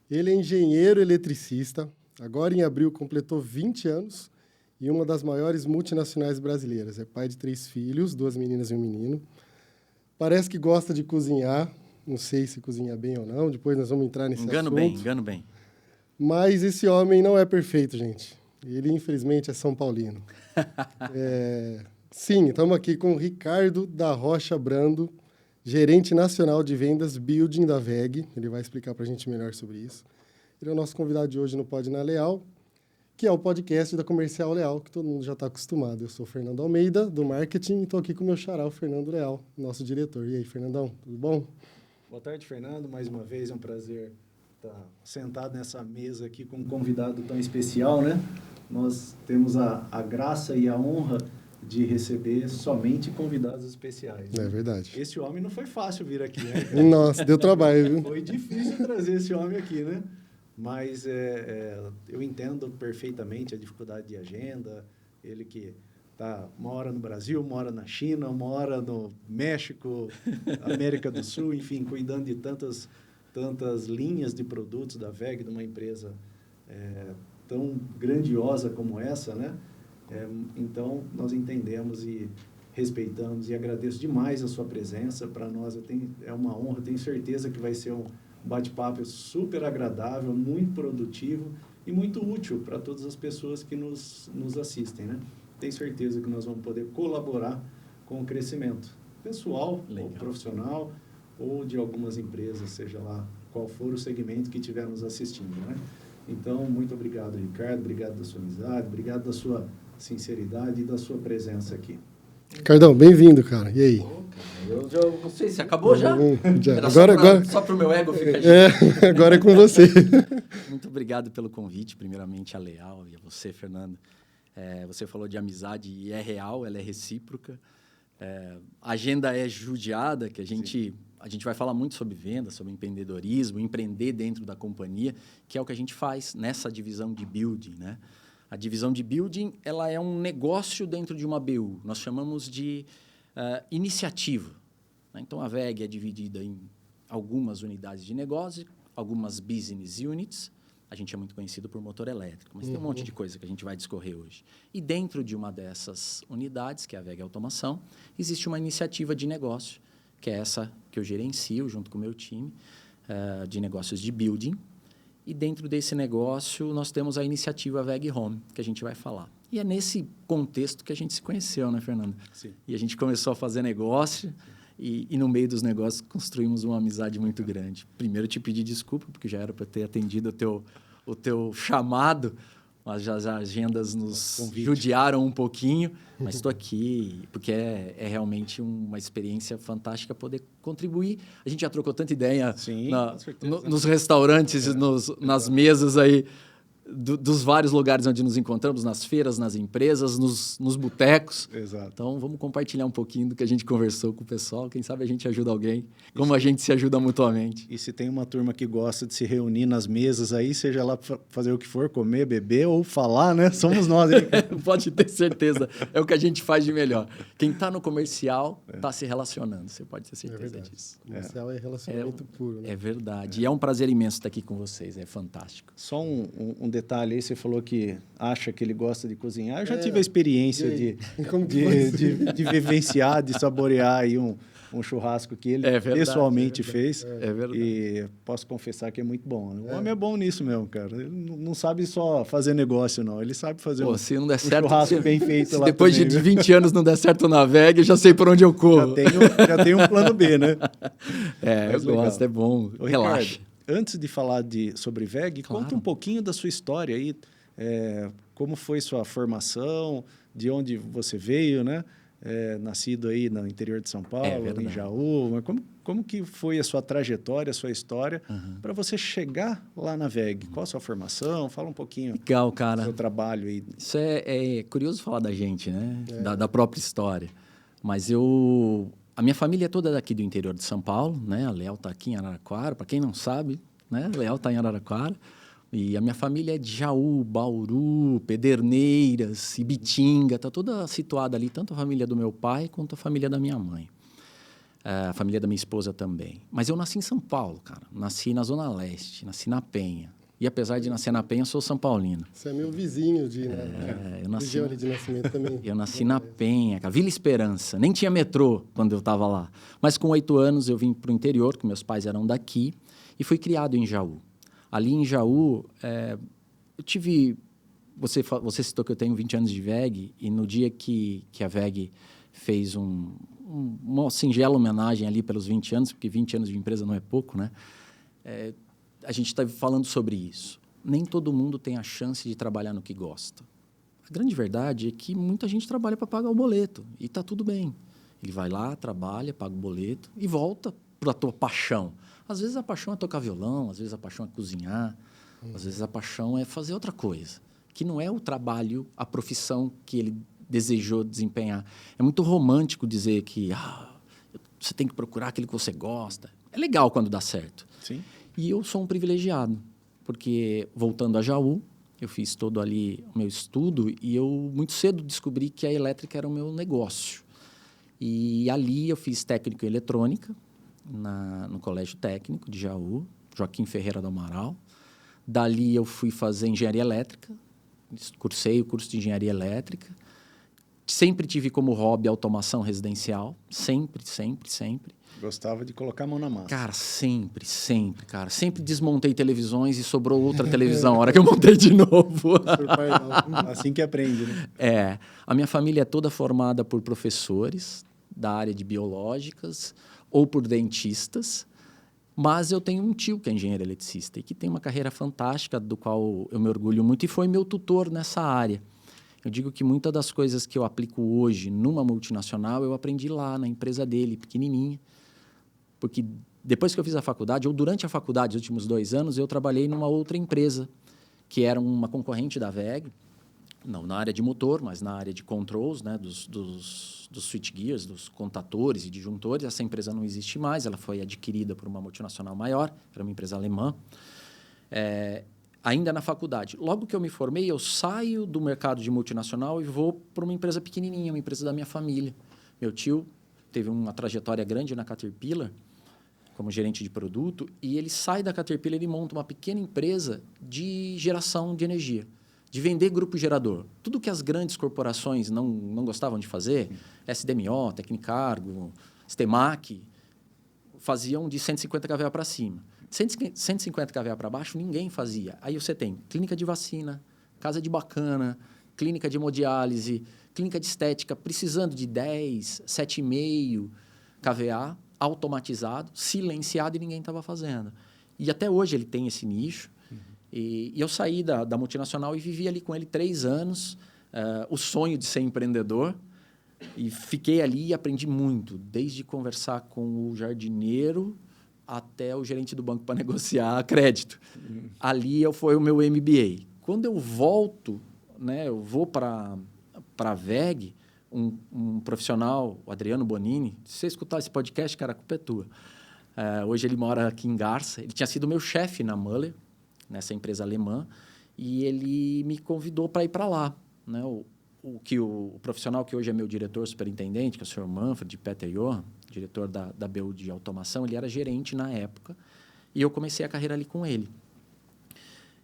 Ele é engenheiro eletricista, agora em abril completou 20 anos e uma das maiores multinacionais brasileiras. É pai de 3 filhos, 2 meninas e um menino. Parece que gosta de cozinhar, não sei se cozinha bem ou não, depois nós vamos entrar nesse assunto. Engano bem. Mas esse homem não é perfeito, gente. Ele, infelizmente, é São Paulino. Sim, estamos aqui com o Ricardo da Rocha Brando, gerente nacional de vendas Building da WEG. Ele vai explicar para a gente melhor sobre isso. Ele é o nosso convidado de hoje no Pod na Leal, que é o podcast da Comercial Leal, que todo mundo já está acostumado. Eu sou o Fernando Almeida, do marketing, e estou aqui com o meu xará, o Fernando Leal, nosso diretor. E aí, Fernandão, tudo bom? Boa tarde, Fernando. Mais uma vez é um prazer estar sentado nessa mesa aqui com um convidado tão especial, né? Nós temos a graça e a honra de receber somente convidados especiais. Né? É verdade. Esse homem não foi fácil vir aqui, né? Nossa, deu trabalho, viu? Foi difícil trazer esse homem aqui, né? Mas eu entendo perfeitamente a dificuldade de agenda. Ele que está uma hora no Brasil, uma hora na China, uma hora no México, América do Sul, enfim, cuidando de tantas linhas de produtos da WEG, de uma empresa tão grandiosa como essa, né? Então, nós entendemos e respeitamos e agradeço demais a sua presença. Para nós é uma honra, tenho certeza que vai ser um bate-papo super agradável, muito produtivo e muito útil para todas as pessoas que nos assistem, né? Tenho certeza que nós vamos poder colaborar com o crescimento pessoal, ou profissional, ou de algumas empresas, seja lá qual for o segmento que estiver nos assistindo, né? Então, muito obrigado, Ricardo, obrigado da sua amizade, obrigado da sua sinceridade e da sua presença aqui. Ricardão, bem-vindo, cara. E aí? Eu já não sei se acabou já. Já. Só para o meu ego ficar aqui. Agora é com você. Muito obrigado pelo convite, primeiramente a Leal e a você, Fernando. Você falou de amizade e é real, ela é recíproca. A agenda é judiada, que a gente vai falar muito sobre venda, sobre empreendedorismo, empreender dentro da companhia, que é o que a gente faz nessa divisão de building, né? A divisão de building, ela é um negócio dentro de uma BU. Nós chamamos de iniciativa. Né? Então, a WEG é dividida em algumas unidades de negócio, algumas business units. A gente é muito conhecido por motor elétrico, mas tem um monte de coisa que a gente vai discorrer hoje. E dentro de uma dessas unidades, que é a WEG Automação, existe uma iniciativa de negócio, que é essa que eu gerencio junto com o meu time, de negócios de building. E dentro desse negócio, nós temos a iniciativa WEG Home, que a gente vai falar. E é nesse contexto que a gente se conheceu, né, Fernando? Sim. E a gente começou a fazer negócio e no meio dos negócios construímos uma amizade muito grande. Primeiro, te pedir desculpa, porque já era para ter atendido o teu chamado, mas já as agendas nos judiaram um pouquinho, mas estou aqui porque é realmente uma experiência fantástica poder contribuir. A gente já trocou tanta ideia nos restaurantes, nas mesas aí dos vários lugares onde nos encontramos, nas feiras, nas empresas, nos botecos. Exato. Então, vamos compartilhar um pouquinho do que a gente conversou com o pessoal. Quem sabe a gente ajuda alguém, como a gente se ajuda mutuamente. E se tem uma turma que gosta de se reunir nas mesas aí, seja lá fazer o que for, comer, beber ou falar, né? Somos nós, hein? Pode ter certeza. É o que a gente faz de melhor. Quem está no comercial está se relacionando. Você pode ter certeza disso. Comercial é relacionamento puro, né? É verdade. E é um prazer imenso estar aqui com vocês. É fantástico. Só um detalhe aí, você falou que acha que ele gosta de cozinhar. Eu já tive a experiência de vivenciar, de saborear aí um churrasco que ele pessoalmente fez. É verdade. E posso confessar que é muito bom. O homem é bom nisso mesmo, cara. Ele não sabe só fazer negócio, não. Ele sabe fazer se não der certo, churrasco bem feito se lá depois também, de 20 anos não der certo na WEG, eu já sei por onde eu corro. Já tem um plano B, né? Eu gosto, é bom. Relaxa. Ricardo, antes de falar sobre WEG, conta um pouquinho da sua história aí. Como foi sua formação, de onde você veio, né? Nascido aí no interior de São Paulo, em Jaú. Mas como que foi a sua trajetória, a sua história, para você chegar lá na WEG? Qual a sua formação? Fala um pouquinho. Legal, cara. Do seu trabalho aí. Isso é curioso falar da gente, né? Da própria história. Mas a minha família é toda daqui do interior de São Paulo, né? A Leal está aqui em Araraquara. Para quem não sabe, né? A Leal está em Araraquara. E a minha família é de Jaú, Bauru, Pederneiras, Ibitinga. Está toda situada ali, tanto a família do meu pai quanto a família da minha mãe. a família da minha esposa também. Mas eu nasci em São Paulo, cara. Nasci na Zona Leste, nasci na Penha. E apesar de nascer na Penha, eu sou São Paulino. Você é meu vizinho eu nasci região ali de nascimento também. Eu nasci na Penha, cara. Vila Esperança. Nem tinha metrô quando eu estava lá. Mas com 8 anos eu vim para o interior, que meus pais eram daqui, e fui criado em Jaú. Ali em Jaú, eu tive... Você citou que eu tenho 20 anos de VEG, e no dia que a VEG fez uma singela homenagem ali pelos 20 anos, porque 20 anos de empresa não é pouco, né? A gente está falando sobre isso. Nem todo mundo tem a chance de trabalhar no que gosta. A grande verdade é que muita gente trabalha para pagar o boleto, e está tudo bem. Ele vai lá, trabalha, paga o boleto e volta para a tua paixão. Às vezes a paixão é tocar violão, às vezes a paixão é cozinhar, às vezes a paixão é fazer outra coisa, que não é o trabalho, a profissão que ele desejou desempenhar. É muito romântico dizer que você tem que procurar aquilo que você gosta. É legal quando dá certo. Sim. E eu sou um privilegiado, porque, voltando a Jaú, eu fiz todo ali o meu estudo e eu, muito cedo, descobri que a elétrica era o meu negócio. E ali eu fiz técnico em eletrônica, no Colégio Técnico de Jaú, Joaquim Ferreira do Amaral. Dali eu fui fazer engenharia elétrica, cursei o curso de engenharia elétrica. Sempre tive como hobby automação residencial, sempre. Gostava de colocar a mão na massa. Cara, sempre, cara. Sempre desmontei televisões e sobrou outra televisão a hora que eu montei de novo. Assim que aprende, né? A minha família é toda formada por professores da área de biológicas ou por dentistas, mas eu tenho um tio que é engenheiro eletricista e que tem uma carreira fantástica, do qual eu me orgulho muito, e foi meu tutor nessa área. Eu digo que muitas das coisas que eu aplico hoje numa multinacional, eu aprendi lá na empresa dele, pequenininha. Porque depois que eu fiz a faculdade, ou durante a faculdade, os últimos 2 anos, eu trabalhei numa outra empresa, que era uma concorrente da VEG, não na área de motor, mas na área de controls, né, dos switchgears, dos contatores e disjuntores. Essa empresa não existe mais, ela foi adquirida por uma multinacional maior, era uma empresa alemã. Ainda na faculdade. Logo que eu me formei, eu saio do mercado de multinacional e vou para uma empresa pequenininha, uma empresa da minha família. Meu tio teve uma trajetória grande na Caterpillar, como gerente de produto, e ele sai da Caterpillar e monta uma pequena empresa de geração de energia, de vender grupo gerador. Tudo que as grandes corporações não gostavam de fazer, SDMO, Tecnicargo, Stemac, faziam de 150 kVA para cima. 150 kVA para baixo, ninguém fazia. Aí você tem clínica de vacina, casa de bacana, clínica de hemodiálise, clínica de estética, precisando de 10, 7,5 kVA, automatizado, silenciado, e ninguém estava fazendo. E até hoje ele tem esse nicho. E eu saí da multinacional e vivi ali com ele 3 anos, o sonho de ser empreendedor. E fiquei ali e aprendi muito, desde conversar com o jardineiro até o gerente do banco para negociar crédito. Ali foi o meu MBA. Quando eu volto, né, eu vou para a VEG, um profissional, o Adriano Bonini, se você escutar esse podcast, cara, a culpa é tua. Hoje ele mora aqui em Garça. Ele tinha sido meu chefe na Muller, nessa empresa alemã, e ele me convidou para ir para lá. Né? O profissional que hoje é meu diretor superintendente, que é o Sr. Manfred Peter Johan, diretor da BU de automação, ele era gerente na época, e eu comecei a carreira ali com ele.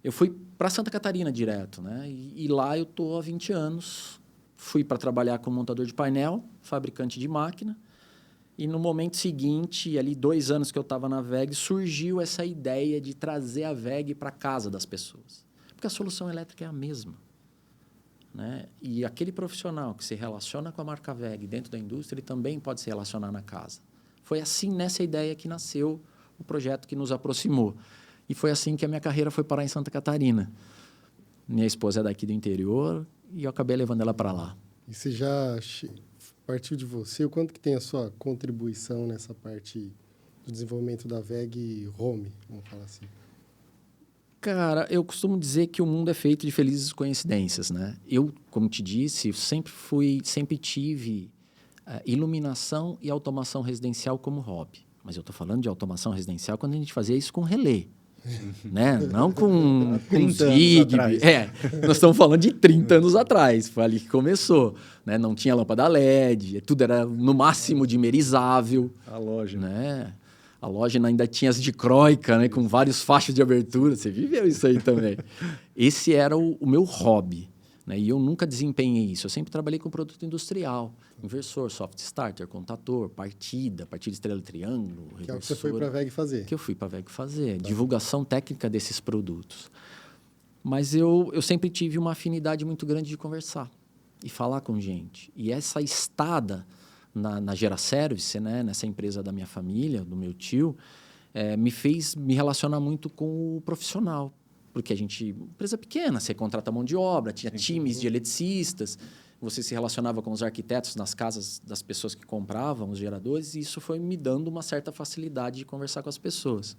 Eu fui para Santa Catarina direto, né? E lá eu estou há 20 anos. Fui para trabalhar como montador de painel, fabricante de máquina, e no momento seguinte, ali 2 anos que eu estava na VEG, surgiu essa ideia de trazer a VEG para a casa das pessoas. Porque a solução elétrica é a mesma. Né? E aquele profissional que se relaciona com a marca VEG dentro da indústria, ele também pode se relacionar na casa. Foi assim, nessa ideia, que nasceu o projeto que nos aproximou. E foi assim que a minha carreira foi parar em Santa Catarina. Minha esposa é daqui do interior e eu acabei levando ela para lá. E você já partiu de você? O quanto que tem a sua contribuição nessa parte do desenvolvimento da VEG Home, vamos falar assim? Cara, eu costumo dizer que o mundo é feito de felizes coincidências, né? Eu, como te disse, sempre tive iluminação e automação residencial como hobby. Mas eu estou falando de automação residencial quando a gente fazia isso com relé. né? Não com 30 anos Zigbee. atrás. Nós estamos falando de 30 anos atrás, foi ali que começou, né? Não tinha lâmpada LED, tudo era no máximo dimerizável, A loja. né? A loja ainda tinha as dicróica, né? Com vários faixas de abertura. Você viveu isso aí também. Esse era o meu hobby, né? E eu nunca desempenhei isso. Eu sempre trabalhei com produto industrial. Inversor, soft starter, contator, partida estrela triângulo, Que é o que você foi para a VEG fazer. que eu fui para a VEG fazer. Divulgação técnica desses produtos. Mas eu sempre tive uma afinidade muito grande de conversar e falar com gente. E essa estada na Gera Service, né, nessa empresa da minha família, do meu tio, me fez me relacionar muito com o profissional. Porque a gente, empresa pequena, você contrata mão de obra, tinha times de eletricistas, você se relacionava com os arquitetos nas casas das pessoas que compravam os geradores, e isso foi me dando uma certa facilidade de conversar com as pessoas.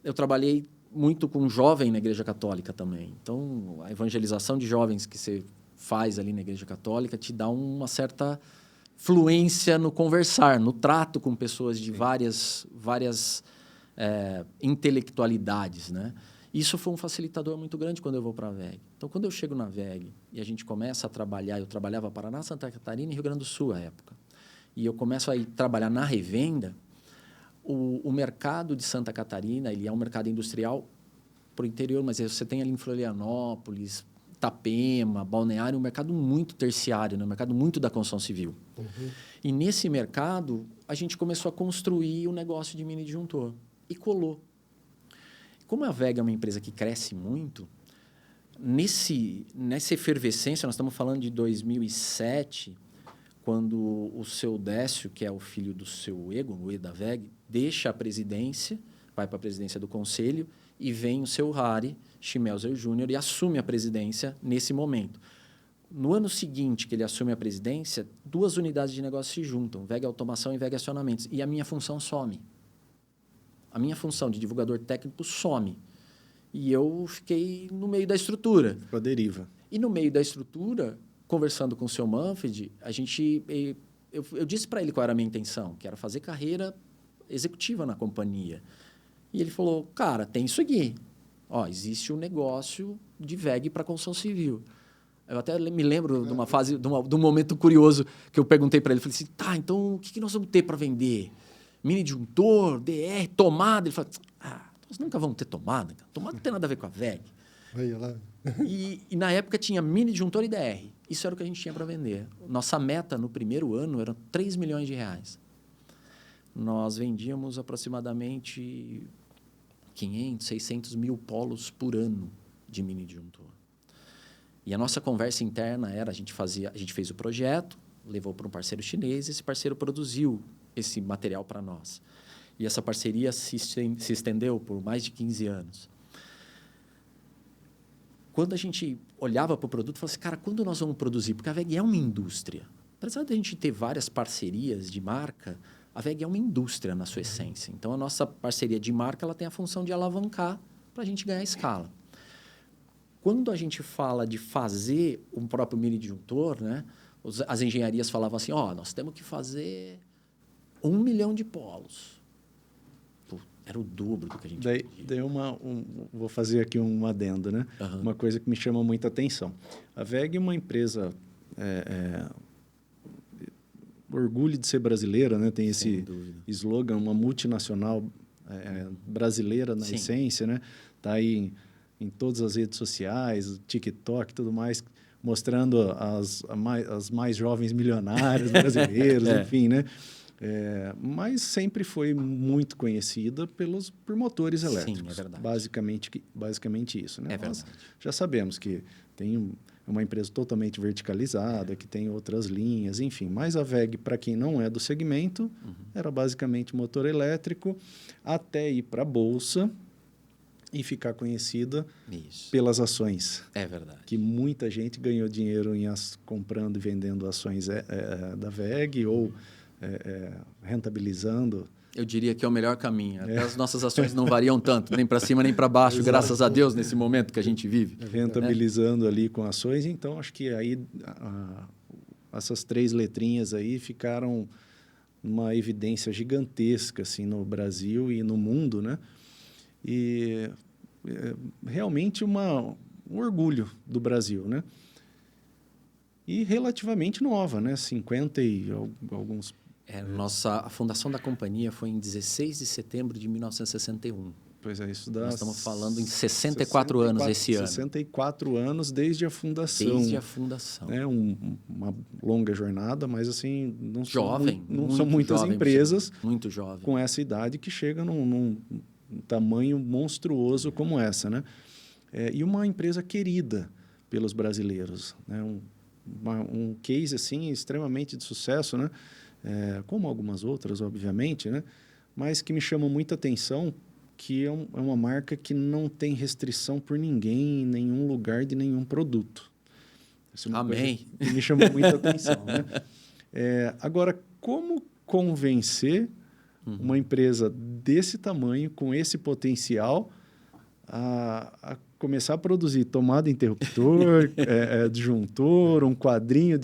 Eu trabalhei muito com jovem na Igreja Católica também. Então, a evangelização de jovens que você faz ali na Igreja Católica te dá uma certa fluência no conversar, no trato com pessoas de várias intelectualidades, né? Isso foi um facilitador muito grande quando eu vou para a VEG. Então, quando eu chego na VEG e a gente começa a trabalhar, eu trabalhava Paraná, Santa Catarina e Rio Grande do Sul à época, e eu começo a ir trabalhar na revenda, o mercado de Santa Catarina, ele é um mercado industrial para o interior, mas você tem ali em Florianópolis, Itapema, Balneário, um mercado muito terciário, né? Um mercado muito da construção civil. Uhum. E nesse mercado, a gente começou a construir o negócio de mini disjuntor e colou. Como a VEG é uma empresa que cresce muito, nessa efervescência, nós estamos falando de 2007, quando o seu Décio, que é o filho do seu Egon, o E da VEG, deixa a presidência, vai para a presidência do conselho, e vem o seu Harry Schmelzer Jr. e assume a presidência nesse momento. No ano seguinte que ele assume a presidência, 2 unidades de negócio se juntam, VEG Automação e VEG Acionamentos, e a minha função some. A minha função de divulgador técnico some. E eu fiquei no meio da estrutura. Ficou a deriva. E no meio da estrutura, conversando com o seu Manfred, eu disse para ele qual era a minha intenção, que era fazer carreira executiva na companhia. E ele falou, cara, tem isso aqui. Ó, existe um negócio de VEG para construção civil. Eu até me lembro de uma fase, de um momento curioso que eu perguntei para ele. Falei assim, tá, então o que nós vamos ter para vender? Mini disjuntor, DR, tomada. Ele falou, nós nunca vamos ter tomada. Tomada não tem nada a ver com a VEG. Olha lá. E na época tinha mini disjuntor e DR. Isso era o que a gente tinha para vender. Nossa meta no primeiro ano era 3 milhões de reais. Nós vendíamos aproximadamente 500, 600 mil polos por ano de mini disjuntor. E a nossa conversa interna era, a gente fez o projeto, levou para um parceiro chinês, esse parceiro produziu esse material para nós. E essa parceria se estendeu por mais de 15 anos. Quando a gente olhava para o produto, falava assim, cara, quando nós vamos produzir? Porque a VEG é uma indústria. Apesar de a gente ter várias parcerias de marca, a VEG é uma indústria na sua essência. Então, a nossa parceria de marca ela tem a função de alavancar para a gente ganhar escala. Quando a gente fala de fazer um próprio mini disjuntor, né, as engenharias falavam assim, nós temos que fazer 1 milhão de polos. Pô, era o dobro do que a gente Daí vou fazer aqui um adendo, né? Uhum. Uma coisa que me chama muita atenção. A VEG é uma empresa... orgulho de ser brasileira, né? Tem esse slogan, uma multinacional brasileira na essência, né? Está aí em todas as redes sociais, TikTok, tudo mais, mostrando as mais jovens milionários brasileiros, enfim, né? Mas sempre foi muito conhecida por motores elétricos. Sim, é verdade. Basicamente isso, né? É verdade. Nós já sabemos que tem uma empresa totalmente verticalizada, que tem outras linhas, enfim. Mas a VEG, para quem não é do segmento, era basicamente motor elétrico, até ir para a Bolsa e ficar conhecida pelas ações. É verdade. Que muita gente ganhou dinheiro comprando e vendendo ações da VEG ou rentabilizando. Eu diria que é o melhor caminho. Até as nossas ações não variam tanto, nem para cima nem para baixo, graças a Deus, nesse momento que a gente vive. Rentabilizando ali com ações. Então, acho que aí essas 3 letrinhas aí ficaram uma evidência gigantesca assim, no Brasil e no mundo, né? E realmente um orgulho do Brasil, né? E relativamente nova, né? 50 e alguns... A fundação da companhia foi em 16 de setembro de 1961. Pois é, isso dá... Nós estamos falando em 64 anos esse ano. 64 anos desde a fundação. Desde a fundação. É uma longa jornada, mas assim, não são muitas jovem, empresas muito jovem. Com essa idade que chegam num tamanho monstruoso como essa, né? E uma empresa querida pelos brasileiros, né? Um case assim extremamente de sucesso, né? Como algumas outras, obviamente, né? Mas que me chama muita atenção, que é uma marca que não tem restrição por ninguém, em nenhum lugar de nenhum produto. Essa é uma Amém. coisa que me chamou muita atenção, né? Agora, como convencer uma empresa desse tamanho, com esse potencial, a começar a produzir tomada interruptor, disjuntor, um quadrinho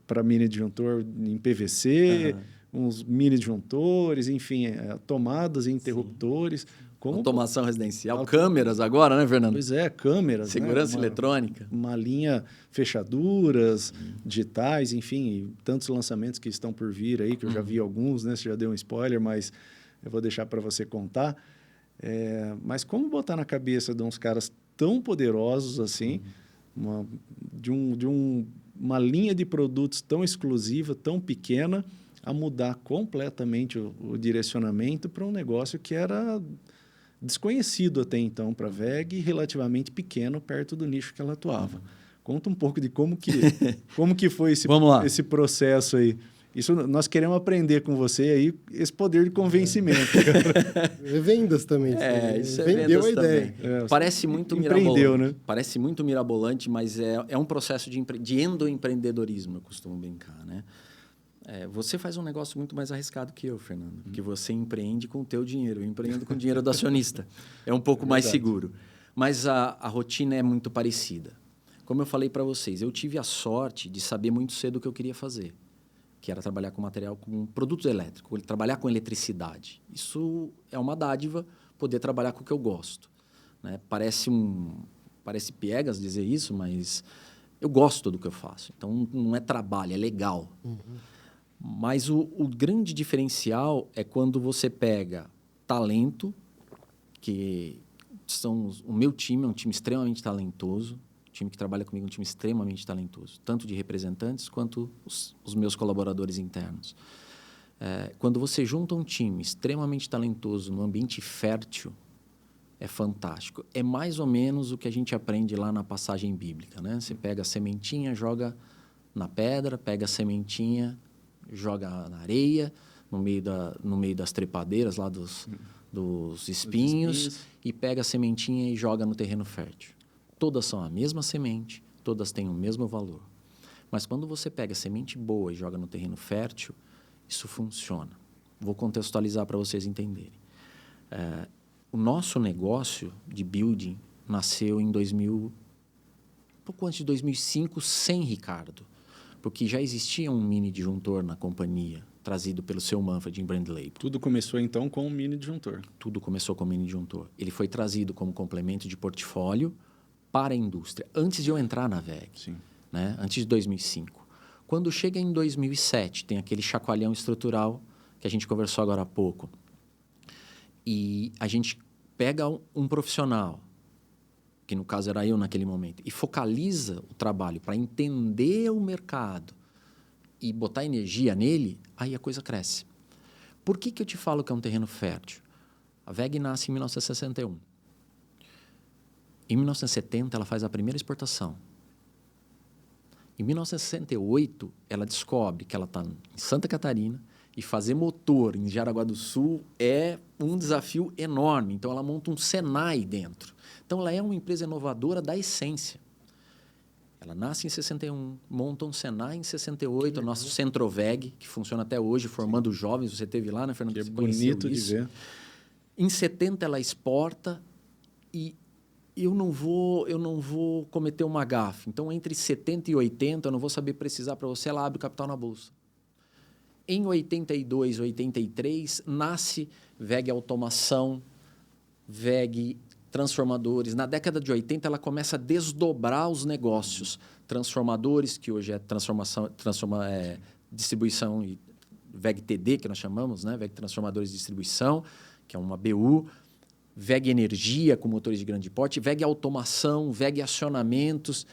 para mini disjuntor em PVC, uns mini disjuntores, enfim, tomadas e interruptores. Automação residencial, câmeras agora, né, Fernando? Pois é, câmeras. Segurança eletrônica. Uma linha, fechaduras, digitais, enfim, e tantos lançamentos que estão por vir aí, que eu já vi alguns, né? Você já deu um spoiler, mas eu vou deixar para você contar. Mas como botar na cabeça de uns caras tão poderosos assim, uma linha de produtos tão exclusiva, tão pequena, a mudar completamente o direcionamento para um negócio que era desconhecido até então para a WEG e relativamente pequeno perto do nicho que ela atuava. Conta um pouco de como que foi esse processo aí. Isso nós queremos aprender com você aí, esse poder de convencimento. Vendas também. Isso vendeu vendas a ideia. Parece muito empreendeu, mirabolante. Né? Parece muito mirabolante, mas é um processo de endoempreendedorismo, eu costumo brincar, né? Você faz um negócio muito mais arriscado que eu, Fernando, porque você empreende com o teu dinheiro, eu empreendo com o dinheiro do acionista. É um pouco mais seguro. Mas a rotina é muito parecida. Como eu falei para vocês, eu tive a sorte de saber muito cedo o que eu queria fazer, que era trabalhar com material, com produtos elétricos, trabalhar com eletricidade. Isso é uma dádiva, poder trabalhar com o que eu gosto, né? Parece piegas dizer isso, mas eu gosto do que eu faço. Então, não é trabalho, é legal. Mas o grande diferencial é quando você pega talento, que o meu time é um time extremamente talentoso, o time que trabalha comigo é um time extremamente talentoso, tanto de representantes quanto os meus colaboradores internos. Quando você junta um time extremamente talentoso no ambiente fértil, é fantástico. É mais ou menos o que a gente aprende lá na passagem bíblica, né? Você pega a sementinha, joga na pedra, pega a sementinha, joga na areia, no meio das trepadeiras lá dos espinhos, e pega a sementinha e joga no terreno fértil. Todas são a mesma semente, todas têm o mesmo valor. Mas quando você pega a semente boa e joga no terreno fértil, isso funciona. Vou contextualizar para vocês entenderem. O nosso negócio de building nasceu em pouco antes de 2005, sem Ricardo, porque já existia um mini disjuntor na companhia, trazido pelo seu Manfred em Brand Label. Tudo começou, então, com um mini disjuntor. Tudo começou com o mini disjuntor. Ele foi trazido como complemento de portfólio para a indústria, antes de eu entrar na WEG, né? Antes de 2005. Quando chega em 2007, tem aquele chacoalhão estrutural que a gente conversou agora há pouco. E a gente pega um profissional, que no caso era eu naquele momento, e focaliza o trabalho para entender o mercado e botar energia nele, aí a coisa cresce. Por que eu te falo que é um terreno fértil? A WEG nasce em 1961. Em 1970, ela faz a primeira exportação. Em 1968, ela descobre que ela está em Santa Catarina e fazer motor em Jaraguá do Sul é um desafio enorme. Então, ela monta um Senai dentro. Então, ela é uma empresa inovadora da essência. Ela nasce em 61, monta um Senai em 68, o nosso Centro WEG, que funciona até hoje, formando jovens. Você esteve lá, né, Fernando? Que é bonito de ver. Em 70, ela exporta e eu não vou cometer uma gafe. Então, entre 70 e 80, eu não vou saber precisar para você, ela abre o capital na Bolsa. Em 82, 83, nasce WEG automação, WEG transformadores. Na década de 80, ela começa a desdobrar os negócios. Transformadores, que hoje é distribuição, e WEG TD, que nós chamamos, né? WEG Transformadores de Distribuição, que é uma BU. WEG Energia, com motores de grande porte. WEG Automação, WEG Acionamentos,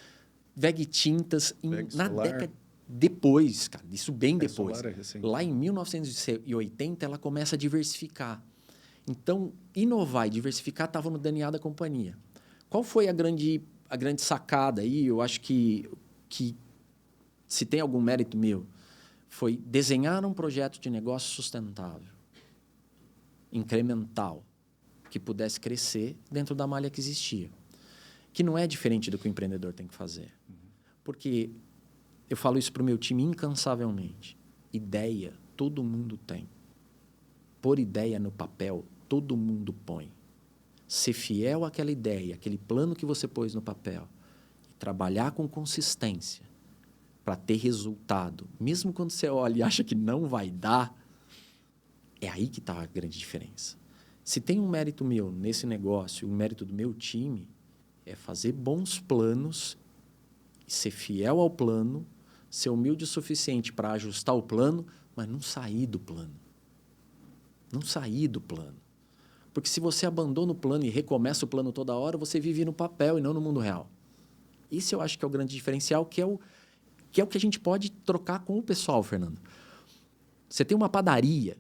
WEG Tintas. WEG Na Solar. década depois, cara, isso bem depois. Solar é recente. Lá em 1980, ela começa a diversificar. Então, inovar e diversificar estava no DNA da companhia. Qual foi a grande sacada aí? Eu acho que se tem algum mérito meu, foi desenhar um projeto de negócio sustentável, incremental, que pudesse crescer dentro da malha que existia. Que não é diferente do que o empreendedor tem que fazer. Porque eu falo isso para o meu time incansavelmente. Ideia, todo mundo tem. Pôr ideia no papel, todo mundo põe. Ser fiel àquela ideia, aquele plano que você pôs no papel, e trabalhar com consistência para ter resultado, mesmo quando você olha e acha que não vai dar, é aí que está a grande diferença. Se tem um mérito meu nesse negócio, um mérito do meu time, é fazer bons planos, ser fiel ao plano, ser humilde o suficiente para ajustar o plano, mas não sair do plano. Não sair do plano. Porque se você abandona o plano e recomeça o plano toda hora, você vive no papel e não no mundo real. Isso eu acho que é o grande diferencial, que é o que a gente pode trocar com o pessoal, Fernando. Você tem uma padaria.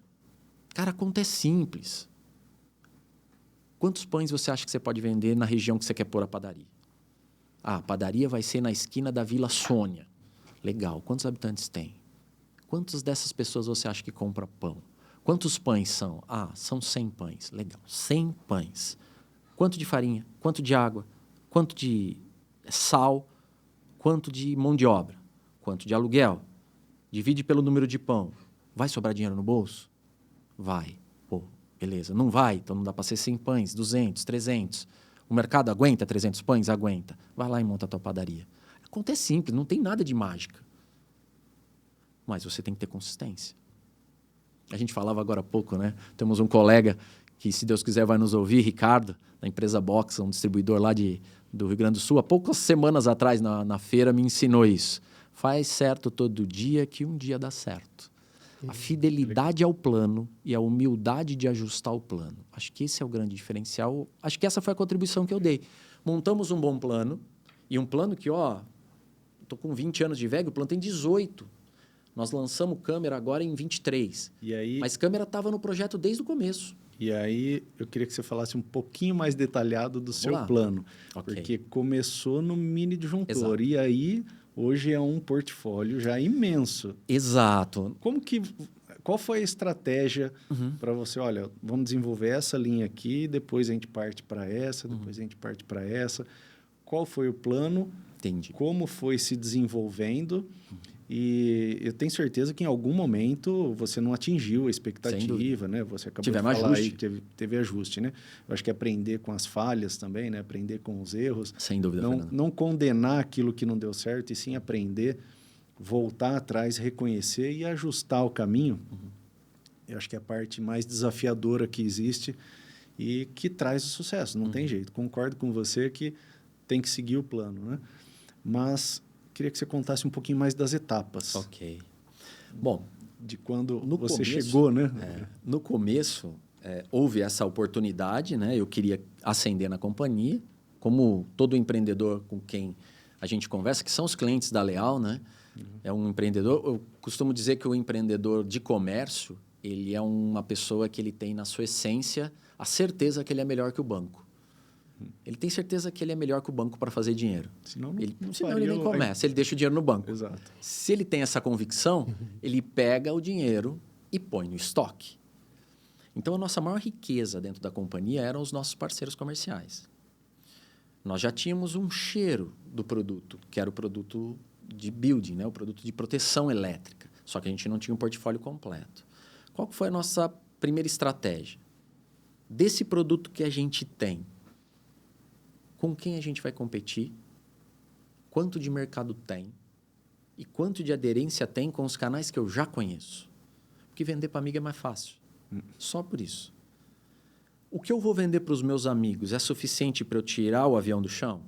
Cara, a conta é simples. Quantos pães você acha que você pode vender na região que você quer pôr a padaria? Ah, a padaria vai ser na esquina da Vila Sônia. Legal. Quantos habitantes tem? Quantas dessas pessoas você acha que compra pão? Quantos pães são? Ah, são 100 pães. Legal. 100 pães. Quanto de farinha? Quanto de água? Quanto de sal? Quanto de mão de obra? Quanto de aluguel? Divide pelo número de pão. Vai sobrar dinheiro no bolso? Vai. Pô, beleza. Não vai? Então não dá para ser 100 pães, 200, 300. O mercado aguenta 300 pães? Aguenta. Vai lá e monta a tua padaria. A conta é simples, não tem nada de mágica. Mas você tem que ter consistência. A gente falava agora há pouco, né? Temos um colega que, se Deus quiser, vai nos ouvir, Ricardo, da empresa Box, um distribuidor lá do Rio Grande do Sul. Há poucas semanas atrás, na feira, me ensinou isso. Faz certo todo dia que um dia dá certo. A fidelidade ao plano e a humildade de ajustar o plano. Acho que esse é o grande diferencial. Acho que essa foi a contribuição que eu dei. Montamos um bom plano, e um plano que, estou com 20 anos de VEG, o plano tem 18. Nós lançamos câmera agora em 23. E aí, Mas câmera estava no projeto desde o começo. E aí, eu queria que você falasse um pouquinho mais detalhado do seu plano. Okay. Porque começou no mini disjuntor. Exato. E aí, hoje é um portfólio já imenso. Exato. Qual foi a estratégia para você? Olha, vamos desenvolver essa linha aqui, depois a gente parte para essa, depois a gente parte para essa. Qual foi o plano? Entendi. Como foi se desenvolvendo? E eu tenho certeza que em algum momento você não atingiu a expectativa, né? Você acabou de falar aí que teve ajuste, né? Eu acho que aprender com as falhas também, né? Aprender com os erros. Sem dúvida, não condenar aquilo que não deu certo, e sim aprender, voltar atrás, reconhecer e ajustar o caminho. Eu acho que é a parte mais desafiadora que existe e que traz o sucesso. Não tem jeito. Concordo com você que tem que seguir o plano, né? Mas queria que você contasse um pouquinho mais das etapas. Ok. Bom, de quando no você começo, chegou, né? No começo, houve essa oportunidade, né? Eu queria ascender na companhia, como todo empreendedor com quem a gente conversa, que são os clientes da Leal, né? É um empreendedor. Eu costumo dizer que o empreendedor de comércio, ele é uma pessoa que ele tem na sua essência a certeza que ele é melhor que o banco. Ele tem certeza que ele é melhor que o banco para fazer dinheiro. Senão ele nem começa, ele deixa o dinheiro no banco. Exato. Se ele tem essa convicção, ele pega o dinheiro e põe no estoque. Então, a nossa maior riqueza dentro da companhia eram os nossos parceiros comerciais. Nós já tínhamos um cheiro do produto, que era o produto de building, né? O produto de proteção elétrica. Só que a gente não tinha um portfólio completo. Qual foi a nossa primeira estratégia? Desse produto que a gente tem, com quem a gente vai competir, quanto de mercado tem e quanto de aderência tem com os canais que eu já conheço. Porque vender para amigo é mais fácil. Só por isso. O que eu vou vender para os meus amigos é suficiente para eu tirar o avião do chão?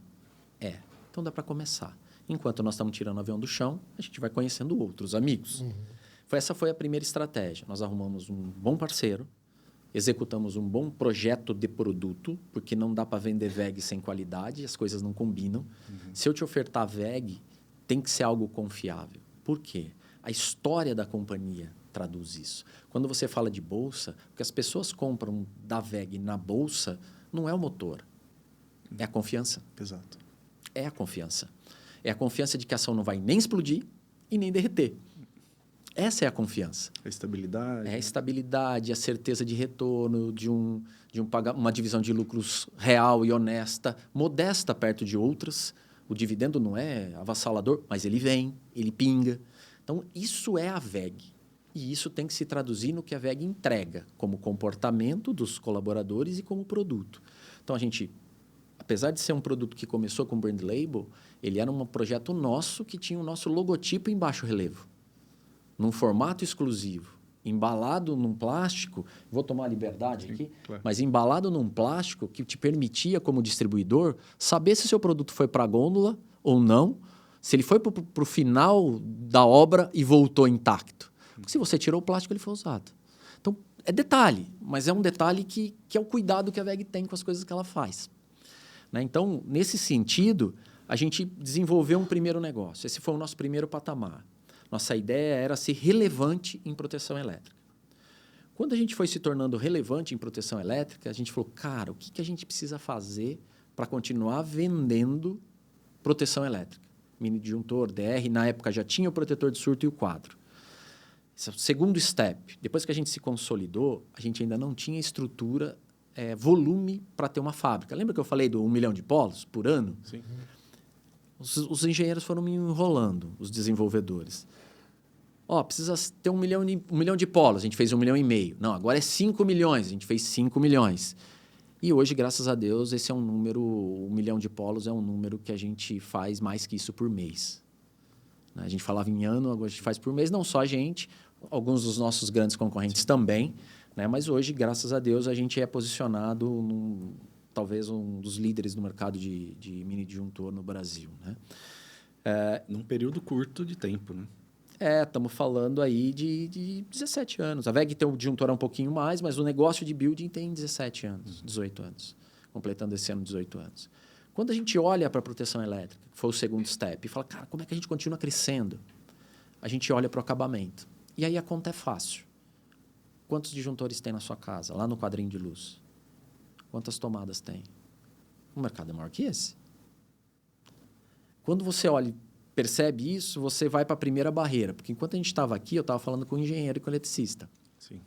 É. Então dá para começar. Enquanto nós estamos tirando o avião do chão, a gente vai conhecendo outros amigos. Essa foi a primeira estratégia. Nós arrumamos um bom parceiro, executamos um bom projeto de produto, porque não dá para vender VEG sem qualidade, as coisas não combinam. Se eu te ofertar VEG, tem que ser algo confiável. Por quê? A história da companhia traduz isso. Quando você fala de bolsa, o que as pessoas compram da VEG na bolsa não é o motor, é a confiança. Exato. É a confiança. É a confiança de que a ação não vai nem explodir e nem derreter. Essa é a confiança. A estabilidade. É a estabilidade, a certeza de retorno, uma divisão de lucros real e honesta, modesta perto de outras. O dividendo não é avassalador, mas ele vem, ele pinga. Então, isso é a VEG. E isso tem que se traduzir no que a VEG entrega, como comportamento dos colaboradores e como produto. Então, a gente, apesar de ser um produto que começou com brand label, ele era um projeto nosso que tinha o nosso logotipo em baixo relevo, num formato exclusivo, embalado num plástico, vou tomar a liberdade aqui, claro. mas embalado num plástico que te permitia, como distribuidor, saber se o seu produto foi para a gôndola ou não, se ele foi para o final da obra e voltou intacto. Porque se você tirou o plástico, ele foi usado. Então, é detalhe, mas é um detalhe que é o cuidado que a VEG tem com as coisas que ela faz. Né? Então, nesse sentido, a gente desenvolveu um primeiro negócio. Esse foi o nosso primeiro patamar. Nossa ideia era ser relevante em proteção elétrica. Quando a gente foi se tornando relevante em proteção elétrica, a gente falou, cara, o que a gente precisa fazer para continuar vendendo proteção elétrica? Mini disjuntor, DR, na época já tinha o protetor de surto e o quadro. Esse é o segundo step. Depois que a gente se consolidou, a gente ainda não tinha estrutura, volume para ter uma fábrica. Lembra que eu falei do 1 milhão de polos por ano? Sim. Os engenheiros foram me enrolando, os desenvolvedores. Precisa ter 1 milhão de polos, a gente fez 1,5 milhão. Não, agora é 5 milhões, a gente fez 5 milhões. E hoje, graças a Deus, esse é um número, 1 milhão de polos é um número que a gente faz mais que isso por mês. A gente falava em ano, agora a gente faz por mês, não só a gente, alguns dos nossos grandes concorrentes também, né? Mas hoje, graças a Deus, a gente é posicionado talvez um dos líderes no mercado de mini disjuntor no Brasil. Né? Num período curto de tempo, né? Estamos falando aí de 17 anos. A VEG tem o disjuntor um pouquinho mais, mas o negócio de building tem 17 anos, 18 anos. Completando esse ano 18 anos. Quando a gente olha para a proteção elétrica, que foi o segundo step, e fala, cara, como é que a gente continua crescendo? A gente olha para o acabamento. E aí a conta é fácil. Quantos disjuntores tem na sua casa, lá no quadrinho de luz? Quantas tomadas tem? O mercado é maior que esse. Quando você olha e percebe isso, você vai para a primeira barreira. Porque enquanto a gente estava aqui, eu estava falando com o engenheiro e com o eletricista. Sim.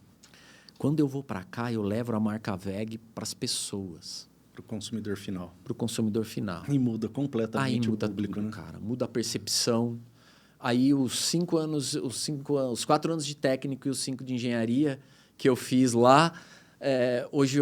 Quando eu vou para cá, eu levo a marca VEG para as pessoas. Para o consumidor final. Para o consumidor final. E muda completamente muda o público, tudo, né? cara. Muda a percepção. Aí os 4 anos de técnico e os 5 de engenharia que eu fiz lá, hoje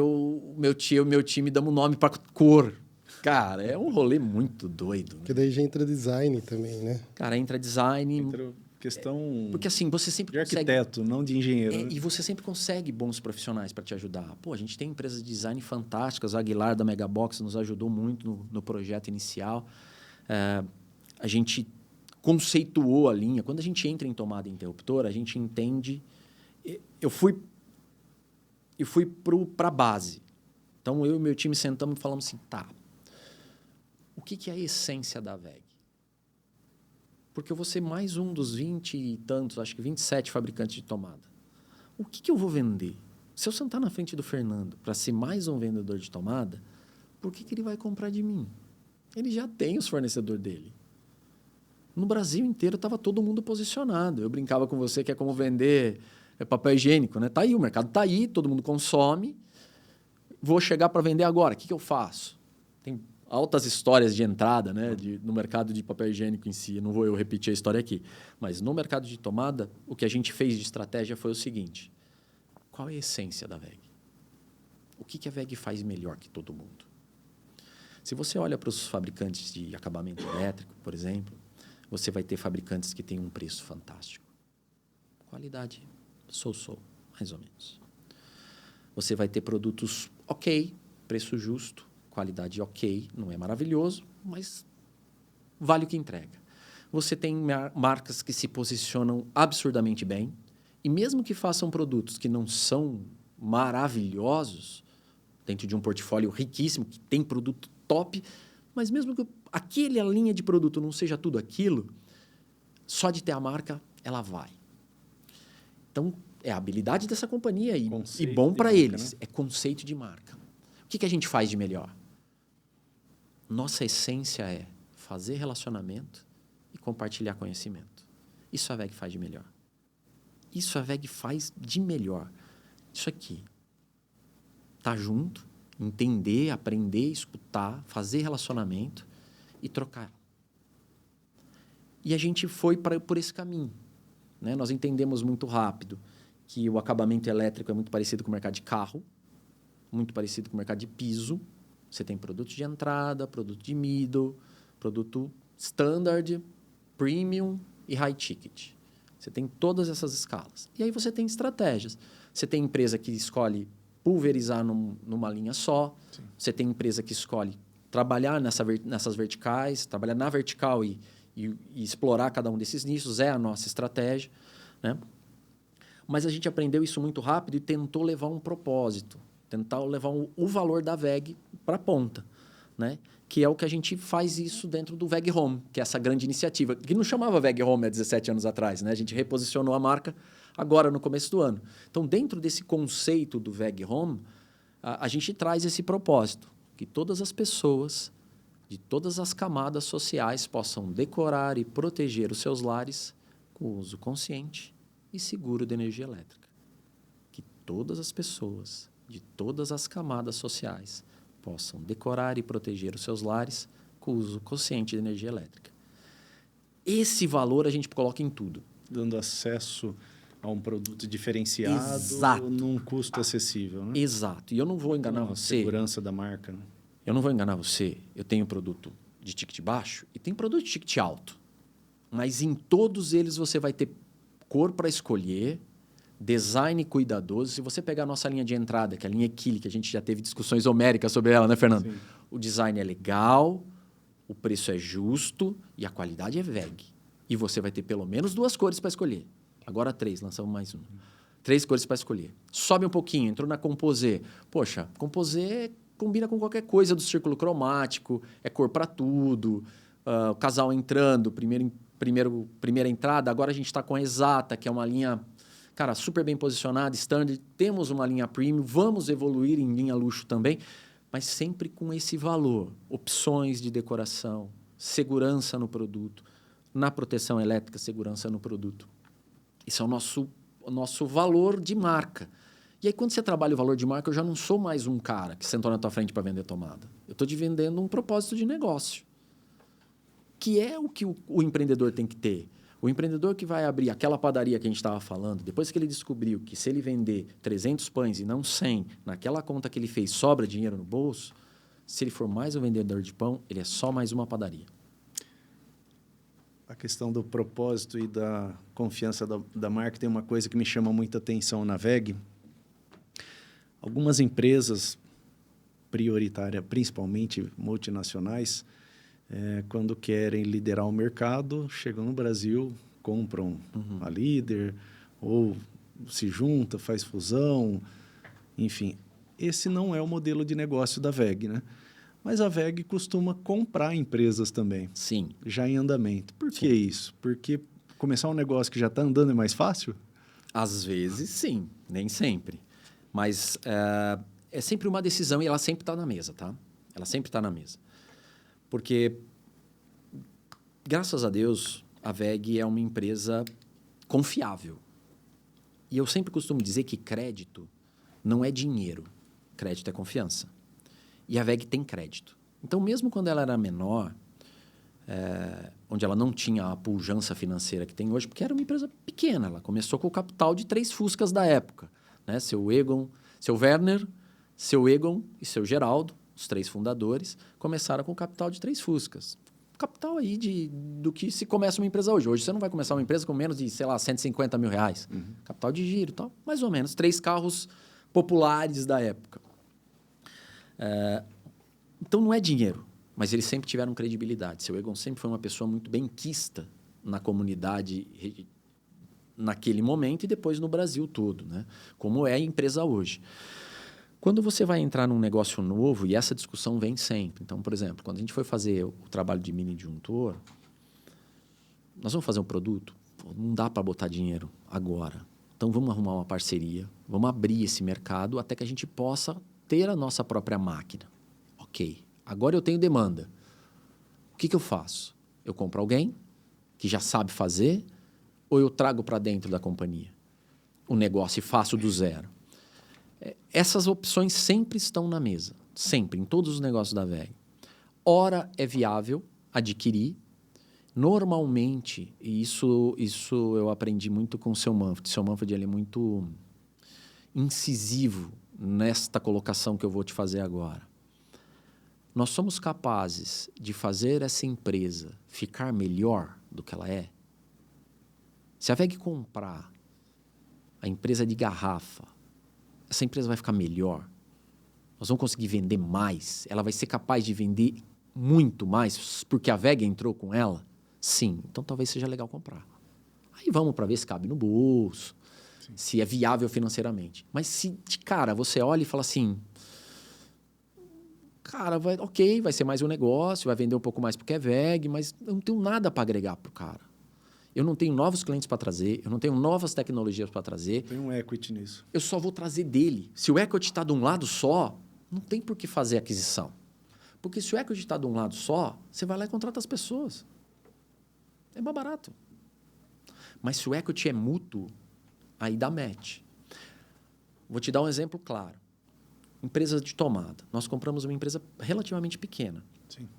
meu time damos nome para cor. Cara, é um rolê muito doido. Né? Porque daí já entra design também, né? Cara, entra design. Entra questão porque assim, você sempre de consegue... arquiteto, não de engenheiro. Né? E você sempre consegue bons profissionais para te ajudar. Pô, a gente tem empresas de design fantásticas. A Aguilar, da Megabox, nos ajudou muito no projeto inicial. A gente conceituou a linha. Quando a gente entra em tomada interruptora, a gente entende... Eu fui para a base. Então, eu e meu time sentamos e falamos assim, tá, o que é a essência da VEG? Porque eu vou ser mais um dos 20 e tantos, acho que 27 fabricantes de tomada. O que eu vou vender? Se eu sentar na frente do Fernando para ser mais um vendedor de tomada, por que ele vai comprar de mim? Ele já tem os fornecedores dele. No Brasil inteiro estava todo mundo posicionado. Eu brincava com você que é como vender papel higiênico, né? Tá aí, o mercado tá aí, todo mundo consome. Vou chegar para vender agora, o que eu faço? Tem altas histórias de entrada, né? No mercado de papel higiênico em si. Não vou eu repetir a história aqui. Mas no mercado de tomada, o que a gente fez de estratégia foi o seguinte. Qual é a essência da VEG? O que a VEG faz melhor que todo mundo? Se você olha para os fabricantes de acabamento elétrico, por exemplo, você vai ter fabricantes que têm um preço fantástico. Qualidade, sou, mais ou menos. Você vai ter produtos ok, preço justo, qualidade ok, não é maravilhoso, mas vale o que entrega. Você tem marcas que se posicionam absurdamente bem, e mesmo que façam produtos que não são maravilhosos, dentro de um portfólio riquíssimo, que tem produto top, mas mesmo que aquela linha de produto não seja tudo aquilo, só de ter a marca, ela vai. Então, é a habilidade dessa companhia e bom para eles. Né? É conceito de marca. O que a gente faz de melhor? Nossa essência é fazer relacionamento e compartilhar conhecimento. Isso a VEG faz de melhor. Isso a VEG faz de melhor. Isso aqui. Tá junto, entender, aprender, escutar, fazer relacionamento e trocar. E a gente foi por esse caminho. Né? Nós entendemos muito rápido que o acabamento elétrico é muito parecido com o mercado de carro, muito parecido com o mercado de piso. Você tem produto de entrada, produto de middle, produto standard, premium e high ticket. Você tem todas essas escalas. E aí você tem estratégias. Você tem empresa que escolhe pulverizar numa linha só. Sim. Você tem empresa que escolhe trabalhar nessas verticais, trabalhar na vertical e explorar cada um desses nichos. É a nossa estratégia. Né? Mas a gente aprendeu isso muito rápido e tentou levar um propósito. Tentar levar o valor da VEG para a ponta. Né? Que é o que a gente faz isso dentro do VEG Home, que é essa grande iniciativa, que não chamava VEG Home há 17 anos atrás. Né? A gente reposicionou a marca agora no começo do ano. Então, dentro desse conceito do VEG Home, a gente traz esse propósito, que todas as pessoas de todas as camadas sociais possam decorar e proteger os seus lares com o uso consciente e seguro de energia elétrica. Que todas as pessoas de todas as camadas sociais possam decorar e proteger os seus lares com o uso consciente de energia elétrica. Esse valor a gente coloca em tudo. Dando acesso a um produto diferenciado. Exato. Num custo acessível. Né? Exato. E eu não vou enganar você. Segurança da marca. Né? Eu não vou enganar você. Eu tenho produto de ticket baixo e tem produto de ticket alto. Mas em todos eles você vai ter cor para escolher, design cuidadoso. Se você pegar a nossa linha de entrada, que é a linha Equili, que a gente já teve discussões homéricas sobre ela, né, Fernando? Sim. O design é legal, o preço é justo e a qualidade é VEG. E você vai ter pelo menos 2 cores para escolher. Agora 3, lançamos mais 1. 3 cores para escolher. Sobe um pouquinho, entrou na Composé. Poxa, Composé combina com qualquer coisa do círculo cromático, é cor para tudo. O casal entrando, primeira entrada. Agora a gente está com a Exata, que é uma linha... Cara, super bem posicionada, standard. Temos uma linha premium, vamos evoluir em linha luxo também, mas sempre com esse valor. Opções de decoração, segurança no produto, na proteção elétrica, segurança no produto. Isso é o nosso valor de marca. E aí, quando você trabalha o valor de marca, eu já não sou mais um cara que sentou na tua frente para vender tomada. Eu estou te vendendo um propósito de negócio, que é o que o empreendedor tem que ter. O empreendedor que vai abrir aquela padaria que a gente estava falando, depois que ele descobriu que se ele vender 300 pães e não 100, naquela conta que ele fez sobra dinheiro no bolso, se ele for mais um vendedor de pão, ele é só mais uma padaria. A questão do propósito e da confiança da marca tem uma coisa que me chama muita atenção na VEG. Algumas empresas prioritárias, principalmente multinacionais, quando querem liderar o mercado, chegam no Brasil, compram a líder, ou se junta, faz fusão, enfim. Esse não é o modelo de negócio da VEG, né? Mas a VEG costuma comprar empresas também. Sim. Já em andamento. Por que isso? Porque começar um negócio que já está andando é mais fácil? Às vezes, sim. Nem sempre. Mas é sempre uma decisão e ela sempre está na mesa, tá? Ela sempre está na mesa. Porque, graças a Deus, a VEG é uma empresa confiável. E eu sempre costumo dizer que crédito não é dinheiro. Crédito é confiança. E a VEG tem crédito. Então, mesmo quando ela era menor, onde ela não tinha a pujança financeira que tem hoje, porque era uma empresa pequena, ela começou com o capital de 3 Fuscas da época. Né? Seu Werner, seu Egon e seu Geraldo, os 3 fundadores, começaram com o capital de 3 Fuscas. Capital aí do que se começa uma empresa hoje. Hoje você não vai começar uma empresa com menos de, sei lá, 150 mil reais. Capital de giro e tal. Mais ou menos. 3 carros populares da época. Então, não é dinheiro, mas eles sempre tiveram credibilidade. Seu Egon sempre foi uma pessoa muito benquista na comunidade naquele momento e depois no Brasil todo, né? Como é a empresa hoje. Quando você vai entrar num negócio novo, e essa discussão vem sempre. Então, por exemplo, quando a gente foi fazer o trabalho de mini disjuntor, nós vamos fazer um produto? Pô, não dá para botar dinheiro agora. Então, vamos arrumar uma parceria, vamos abrir esse mercado até que a gente possa ter a nossa própria máquina. Ok, agora eu tenho demanda. O que eu faço? Eu compro alguém que já sabe fazer ou eu trago para dentro da companhia o negócio e faço do zero? Essas opções sempre estão na mesa, sempre, em todos os negócios da WEG. Ora é viável adquirir. Normalmente, e isso eu aprendi muito com o seu Manfred. O seu Manfred ele é muito incisivo nesta colocação que eu vou te fazer agora. Nós somos capazes de fazer essa empresa ficar melhor do que ela é? Se a WEG comprar a empresa de garrafa, essa empresa vai ficar melhor? Nós vamos conseguir vender mais? Ela vai ser capaz de vender muito mais porque a WEG entrou com ela? Sim, então talvez seja legal comprar. Aí vamos para ver se cabe no bolso, sim, se é viável financeiramente. Mas se de cara você olha e fala assim, cara, vai ser mais um negócio, vai vender um pouco mais porque é WEG, mas eu não tenho nada para agregar para o cara. Eu não tenho novos clientes para trazer, eu não tenho novas tecnologias para trazer. Tem um equity nisso. Eu só vou trazer dele. Se o equity está de um lado só, não tem por que fazer aquisição. Porque se o equity está de um lado só, você vai lá e contrata as pessoas. É mais barato. Mas se o equity é mútuo, aí dá match. Vou te dar um exemplo claro. Empresa de tomada. Nós compramos uma empresa relativamente pequena. Sim.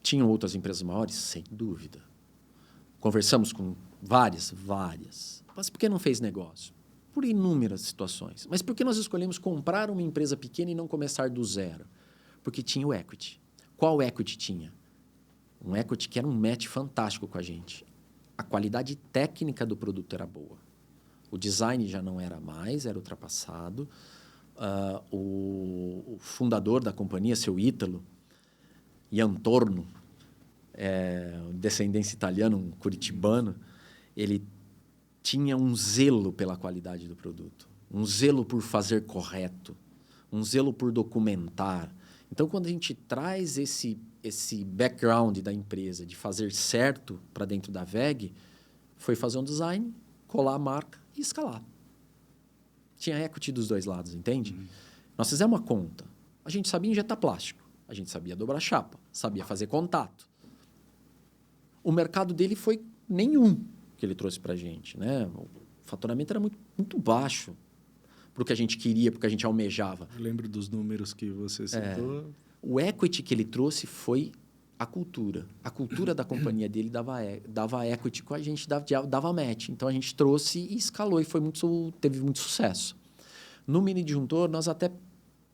Tinham outras empresas maiores? Sem dúvida. Conversamos com várias. Mas por que não fez negócio? Por inúmeras situações. Mas por que nós escolhemos comprar uma empresa pequena e não começar do zero? Porque tinha o equity. Qual equity tinha? Um equity que era um match fantástico com a gente. A qualidade técnica do produto era boa. O design já não era mais, era ultrapassado. O fundador da companhia, seu Ítalo, Iantorno, descendência italiana, um curitibano, ele tinha um zelo pela qualidade do produto, um zelo por fazer correto, um zelo por documentar. Então, quando a gente traz esse background da empresa de fazer certo para dentro da WEG, foi fazer um design, colar a marca e escalar. Tinha equity dos dois lados, entende? Nós fizemos uma conta. A gente sabia injetar plástico, a gente sabia dobrar chapa, sabia fazer contato. O mercado dele foi nenhum que ele trouxe para a gente, né? O faturamento era muito, muito baixo para o que a gente queria, para o que a gente almejava. Eu lembro dos números que você citou. O equity que ele trouxe foi a cultura. A cultura da companhia dele dava equity com a gente, dava match. Então, a gente trouxe e escalou e teve muito sucesso. No mini disjuntor, nós até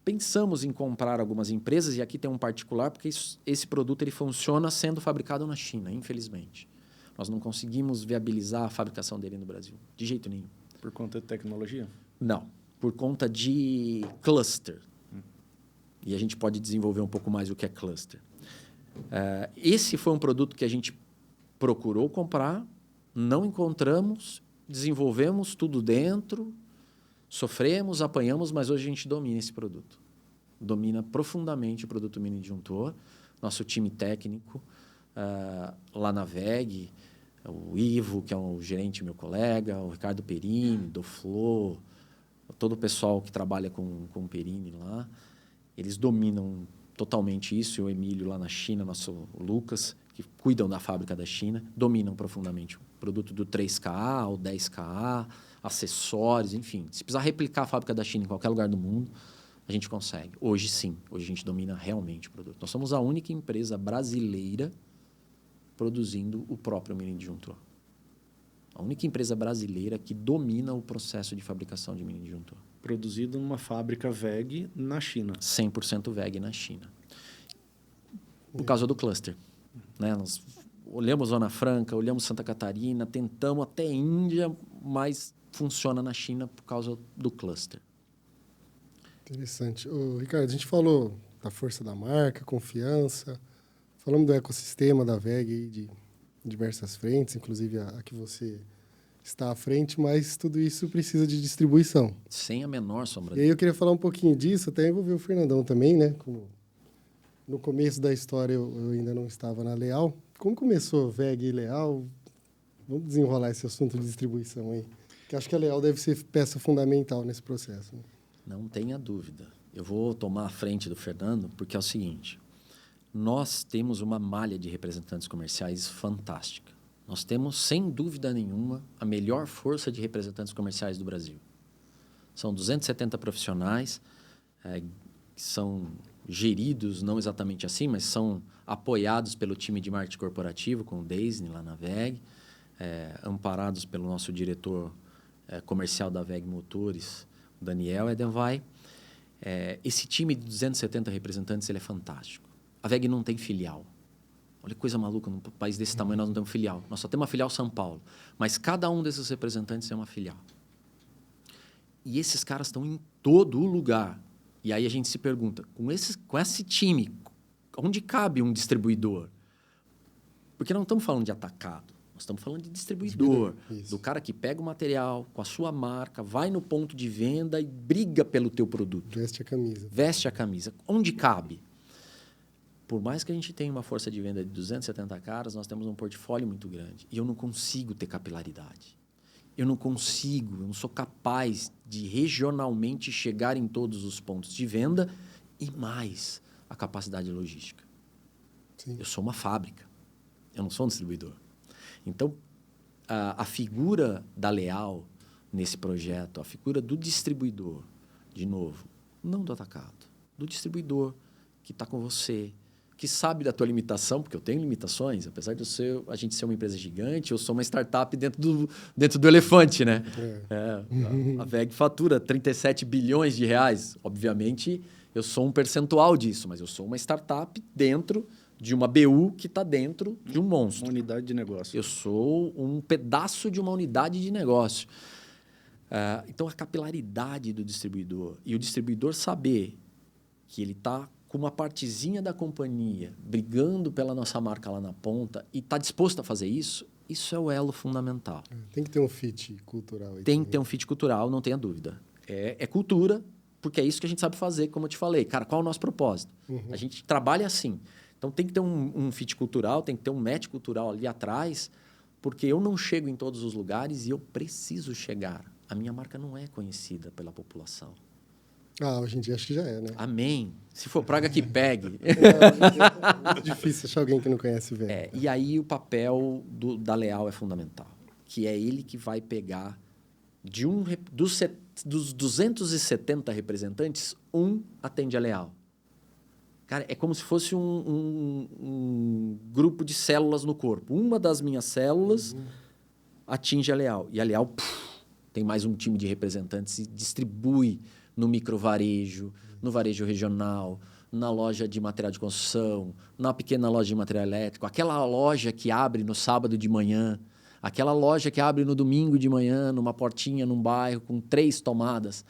pensamos em comprar algumas empresas, e aqui tem um particular, porque esse produto ele funciona sendo fabricado na China, infelizmente. Nós não conseguimos viabilizar a fabricação dele no Brasil, de jeito nenhum. Por conta de tecnologia? Não, por conta de cluster. E a gente pode desenvolver um pouco mais o que é cluster. Esse foi um produto que a gente procurou comprar, não encontramos, desenvolvemos tudo dentro, sofremos, apanhamos, mas hoje a gente domina esse produto. Domina profundamente o produto mini disjuntor. Nosso time técnico, lá na WEG, o Ivo, que é um gerente meu colega, o Ricardo Perini, do Flow, todo o pessoal que trabalha com o Perini lá, eles dominam totalmente isso. E o Emílio lá na China, o Lucas, que cuidam da fábrica da China, dominam profundamente o produto do 3KA ao 10KA, acessórios, enfim. Se precisar replicar a fábrica da China em qualquer lugar do mundo, a gente consegue. Hoje, sim. Hoje a gente domina realmente o produto. Nós somos a única empresa brasileira produzindo o próprio mini disjuntor. A única empresa brasileira que domina o processo de fabricação de mini disjuntor. Produzido numa fábrica WEG na China. 100% WEG na China. Por causa do cluster. Né? Nós olhamos Zona Franca, olhamos Santa Catarina, tentamos até Índia, mas funciona na China por causa do cluster. Interessante. Ô, Ricardo, a gente falou da força da marca, confiança, falamos do ecossistema da WEG aí de diversas frentes, inclusive a que você está à frente, mas tudo isso precisa de distribuição. Sem a menor sombra E aí eu queria falar um pouquinho disso, até envolver o Fernandão também, né? Como no começo da história eu ainda não estava na Leal. Como começou WEG e Leal? Vamos desenrolar esse assunto de distribuição aí. Que acho que a Leal deve ser peça fundamental nesse processo. Né? Não tenha dúvida. Eu vou tomar a frente do Fernando, porque é o seguinte: nós temos uma malha de representantes comerciais fantástica. Nós temos, sem dúvida nenhuma, a melhor força de representantes comerciais do Brasil. São 270 profissionais que são geridos, não exatamente assim, mas são apoiados pelo time de marketing corporativo, com o Deisne lá na WEG, amparados pelo nosso diretor comercial da WEG Motores, o Daniel Edenvai. Esse time de 270 representantes ele é fantástico. A WEG não tem filial. Olha que coisa maluca, num país desse tamanho nós não temos filial. Nós só temos uma filial São Paulo. Mas cada um desses representantes é uma filial. E esses caras estão em todo lugar. E aí a gente se pergunta, com esse time, onde cabe um distribuidor? Porque não estamos falando de atacado. Nós estamos falando de distribuidor. Do cara que pega o material com a sua marca, vai no ponto de venda e briga pelo teu produto. Veste a camisa. Veste a camisa. Onde cabe? Por mais que a gente tenha uma força de venda de 270 caras, nós temos um portfólio muito grande. E eu não consigo ter capilaridade. Eu não sou capaz de regionalmente chegar em todos os pontos de venda e mais a capacidade logística. Sim. Eu sou uma fábrica. Eu não sou um distribuidor. Então, a figura da Leal nesse projeto, a figura do distribuidor, de novo, não do atacado, do distribuidor que está com você, que sabe da tua limitação, porque eu tenho limitações, apesar de a gente ser uma empresa gigante, eu sou uma startup dentro do elefante, né? A WEG fatura 37 bilhões de reais. Obviamente, eu sou um percentual disso, mas eu sou uma startup dentro de uma BU que está dentro de um monstro. Uma unidade de negócio. Eu sou um pedaço de uma unidade de negócio. Então, a capilaridade do distribuidor e o distribuidor saber que ele está com uma partezinha da companhia brigando pela nossa marca lá na ponta e está disposto a fazer isso, isso é o elo fundamental. Tem que ter um fit cultural. Aí Tem que ter um fit cultural, não tenha dúvida. É cultura, porque é isso que a gente sabe fazer, como eu te falei. Cara, qual é o nosso propósito? A gente trabalha assim. Então, tem que ter um fit cultural, tem que ter um match cultural ali atrás, porque eu não chego em todos os lugares e eu preciso chegar. A minha marca não é conhecida pela população. Hoje em dia acho que já é, né? Amém. Se for praga que pegue. É muito difícil achar alguém que não conhece o WEG. E aí o papel da Leal é fundamental, que é ele que vai pegar dos 270 representantes, atende a Leal. Cara, é como se fosse um grupo de células no corpo. Uma das minhas células atinge a Leal. E a Leal tem mais um time de representantes e distribui no microvarejo, no varejo regional, na loja de material de construção, na pequena loja de material elétrico, aquela loja que abre no sábado de manhã, aquela loja que abre no domingo de manhã, numa portinha, num bairro, com 3 tomadas.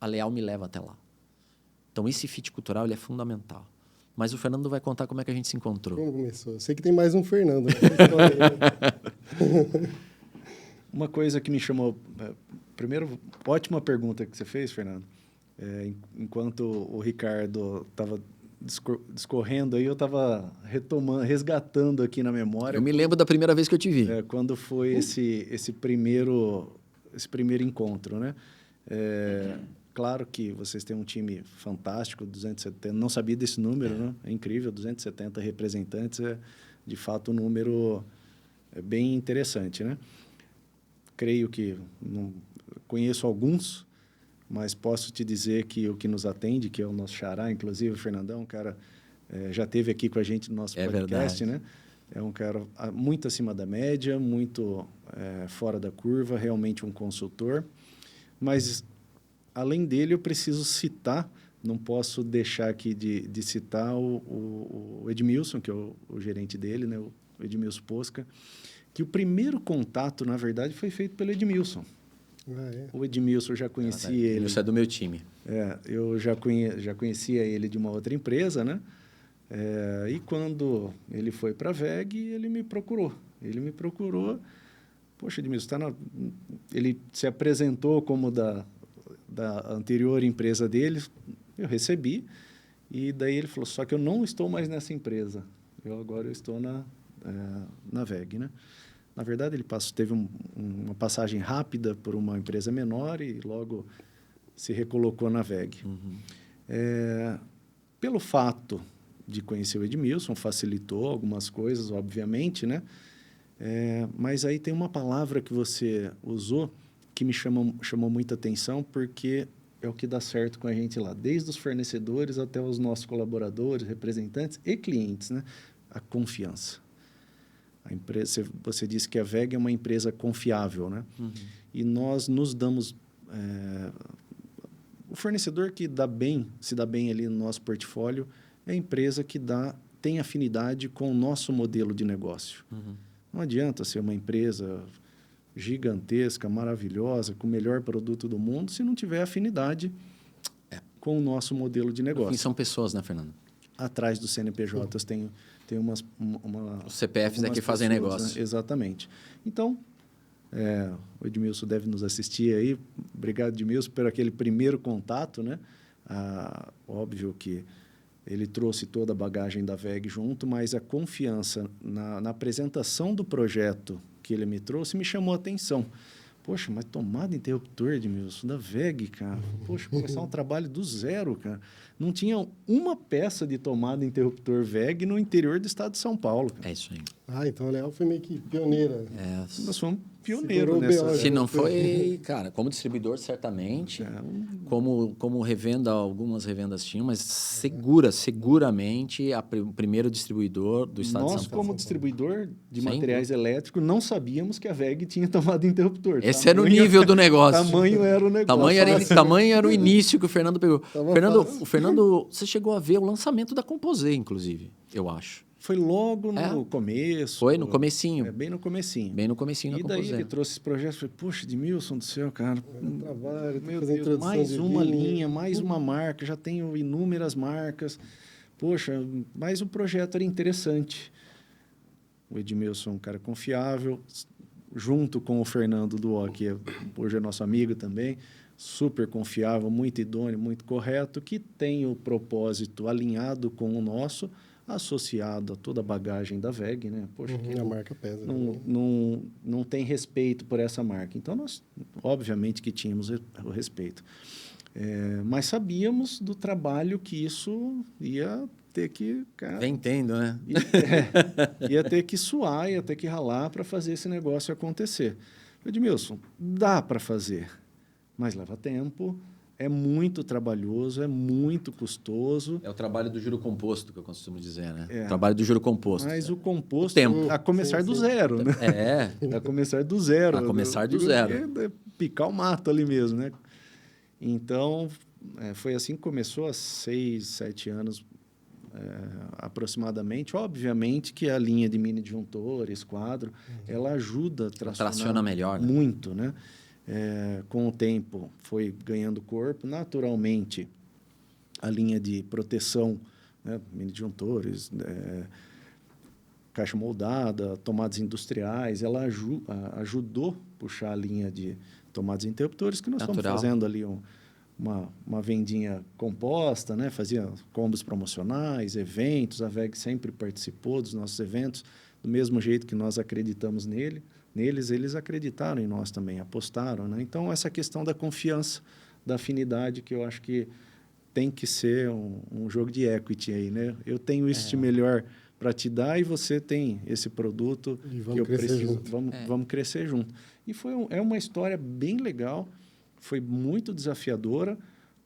A Leal me leva até lá. Então, esse fit cultural ele é fundamental. Mas o Fernando vai contar como é que a gente se encontrou. Como começou? Eu sei que tem mais um Fernando. Uma coisa que me chamou... Primeiro, ótima pergunta que você fez, Fernando. Enquanto o Ricardo estava discorrendo aí, eu estava resgatando aqui na memória. Eu me lembro da primeira vez que eu te vi. Quando foi esse primeiro encontro, né? Claro que vocês têm um time fantástico, 270, não sabia desse número, né? É incrível, 270 representantes é, de fato, um número bem interessante, né? Creio que não conheço alguns, mas posso te dizer que o que nos atende, que é o nosso xará, inclusive o Fernandão, um cara já esteve aqui com a gente no nosso podcast, verdade. né? É um cara muito acima da média, muito fora da curva, realmente um consultor, mas além dele, eu preciso citar, não posso deixar aqui de citar o Edmilson, que é o gerente dele, né? O Edmilson Posca, que o primeiro contato, na verdade, foi feito pelo Edmilson. Ah, é? O Edmilson, eu já conheci ele. Isso é do meu time. Eu já conhecia ele de uma outra empresa, né? E quando ele foi para a VEG, ele me procurou. Poxa, Edmilson, ele se apresentou como da anterior empresa dele, eu recebi, e daí ele falou, só que eu não estou mais nessa empresa, agora eu estou na VEG, né? Na verdade, ele teve uma passagem rápida por uma empresa menor e logo se recolocou na VEG. Pelo fato de conhecer o Edmilson, facilitou algumas coisas, obviamente, né? Mas aí tem uma palavra que você usou que me chamou muita atenção, porque é o que dá certo com a gente lá, desde os fornecedores até os nossos colaboradores, representantes e clientes, né? A confiança. A empresa, você disse que a VEG é uma empresa confiável, né? E nós nos damos... o fornecedor que se dá bem ali no nosso portfólio é a empresa que tem afinidade com o nosso modelo de negócio. Não adianta ser uma empresa gigantesca, maravilhosa, com o melhor produto do mundo, se não tiver afinidade com o nosso modelo de negócio. E são pessoas, né, Fernando? Atrás dos CNPJs tem os CPFs é que fazem pessoas, negócio. Né? Exatamente. Então, o Edmilson deve nos assistir aí. Obrigado, Edmilson, por aquele primeiro contato, né? Óbvio que ele trouxe toda a bagagem da VEG junto, mas a confiança na apresentação do projeto que ele me trouxe me chamou a atenção. Poxa, mas tomada interruptor, Edmilson, da VEG, cara. Poxa, começar um trabalho do zero, cara. Não tinha uma peça de tomada interruptor VEG no interior do estado de São Paulo, cara. É isso aí. Então a Leal foi meio que pioneira. Nós fomos pioneiros Segurou nessa... o BO, Se não foi, cara, como distribuidor, certamente. Como revenda, algumas revendas tinham, mas seguramente o primeiro distribuidor do estado de São Paulo. Nós, como distribuidor de materiais elétricos, não sabíamos que a VEG tinha tomada interruptor. Esse era o nível do negócio. Tamanho era o negócio. Tamanho era o início que o Fernando pegou. Fernando, você chegou a ver o lançamento da Composê, inclusive, eu acho. Foi logo no começo. Foi no comecinho. Bem no comecinho. Bem no comecinho da Composê. E daí ele trouxe esse projeto e falei, poxa, Edmilson do céu, cara. Trabalho, Meu Deus, mais uma linha, mais uma marca. Já tenho inúmeras marcas. Poxa, mas o projeto era interessante. O Edmilson é um cara confiável, junto com o Fernando Duó, que hoje é nosso amigo também, super confiável, muito idôneo, muito correto, que tem o propósito alinhado com o nosso, associado a toda a bagagem da VEG, né? Poxa, a marca pesa. Não tem respeito por essa marca. Então, nós, obviamente, que tínhamos o respeito. Mas sabíamos do trabalho que isso ia ter que... Vem tendo, né? Ia ter que suar, ia ter que ralar para fazer esse negócio acontecer. Edmilson, dá para fazer, mas leva tempo... É muito trabalhoso, é muito custoso. É o trabalho do juro composto, que eu costumo dizer, né? O trabalho do juro composto. Mas o composto, tempo. A começar do zero, né? A começar do zero. A começar do zero. Picar o mato ali mesmo, né? Então, foi assim que começou há 6, 7 anos, aproximadamente. Obviamente que a linha de mini disjuntores, quadro, ela ajuda a traciona melhor, né? Muito, né? Com o tempo foi ganhando corpo. Naturalmente, a linha de proteção, né, mini disjuntores, caixa moldada, tomadas industriais, ela ajudou a puxar a linha de tomadas interruptores, que nós estamos fazendo ali uma vendinha composta, né? Fazia combos promocionais, eventos, a VEG sempre participou dos nossos eventos, do mesmo jeito que nós acreditamos neles, eles acreditaram em nós também, apostaram, né? Então, essa questão da confiança, da afinidade, que eu acho que tem que ser um jogo de equity aí, né? Eu tenho isso de melhor para te dar e você tem esse produto que eu preciso. Vamos crescer junto. E é uma história bem legal, foi muito desafiadora.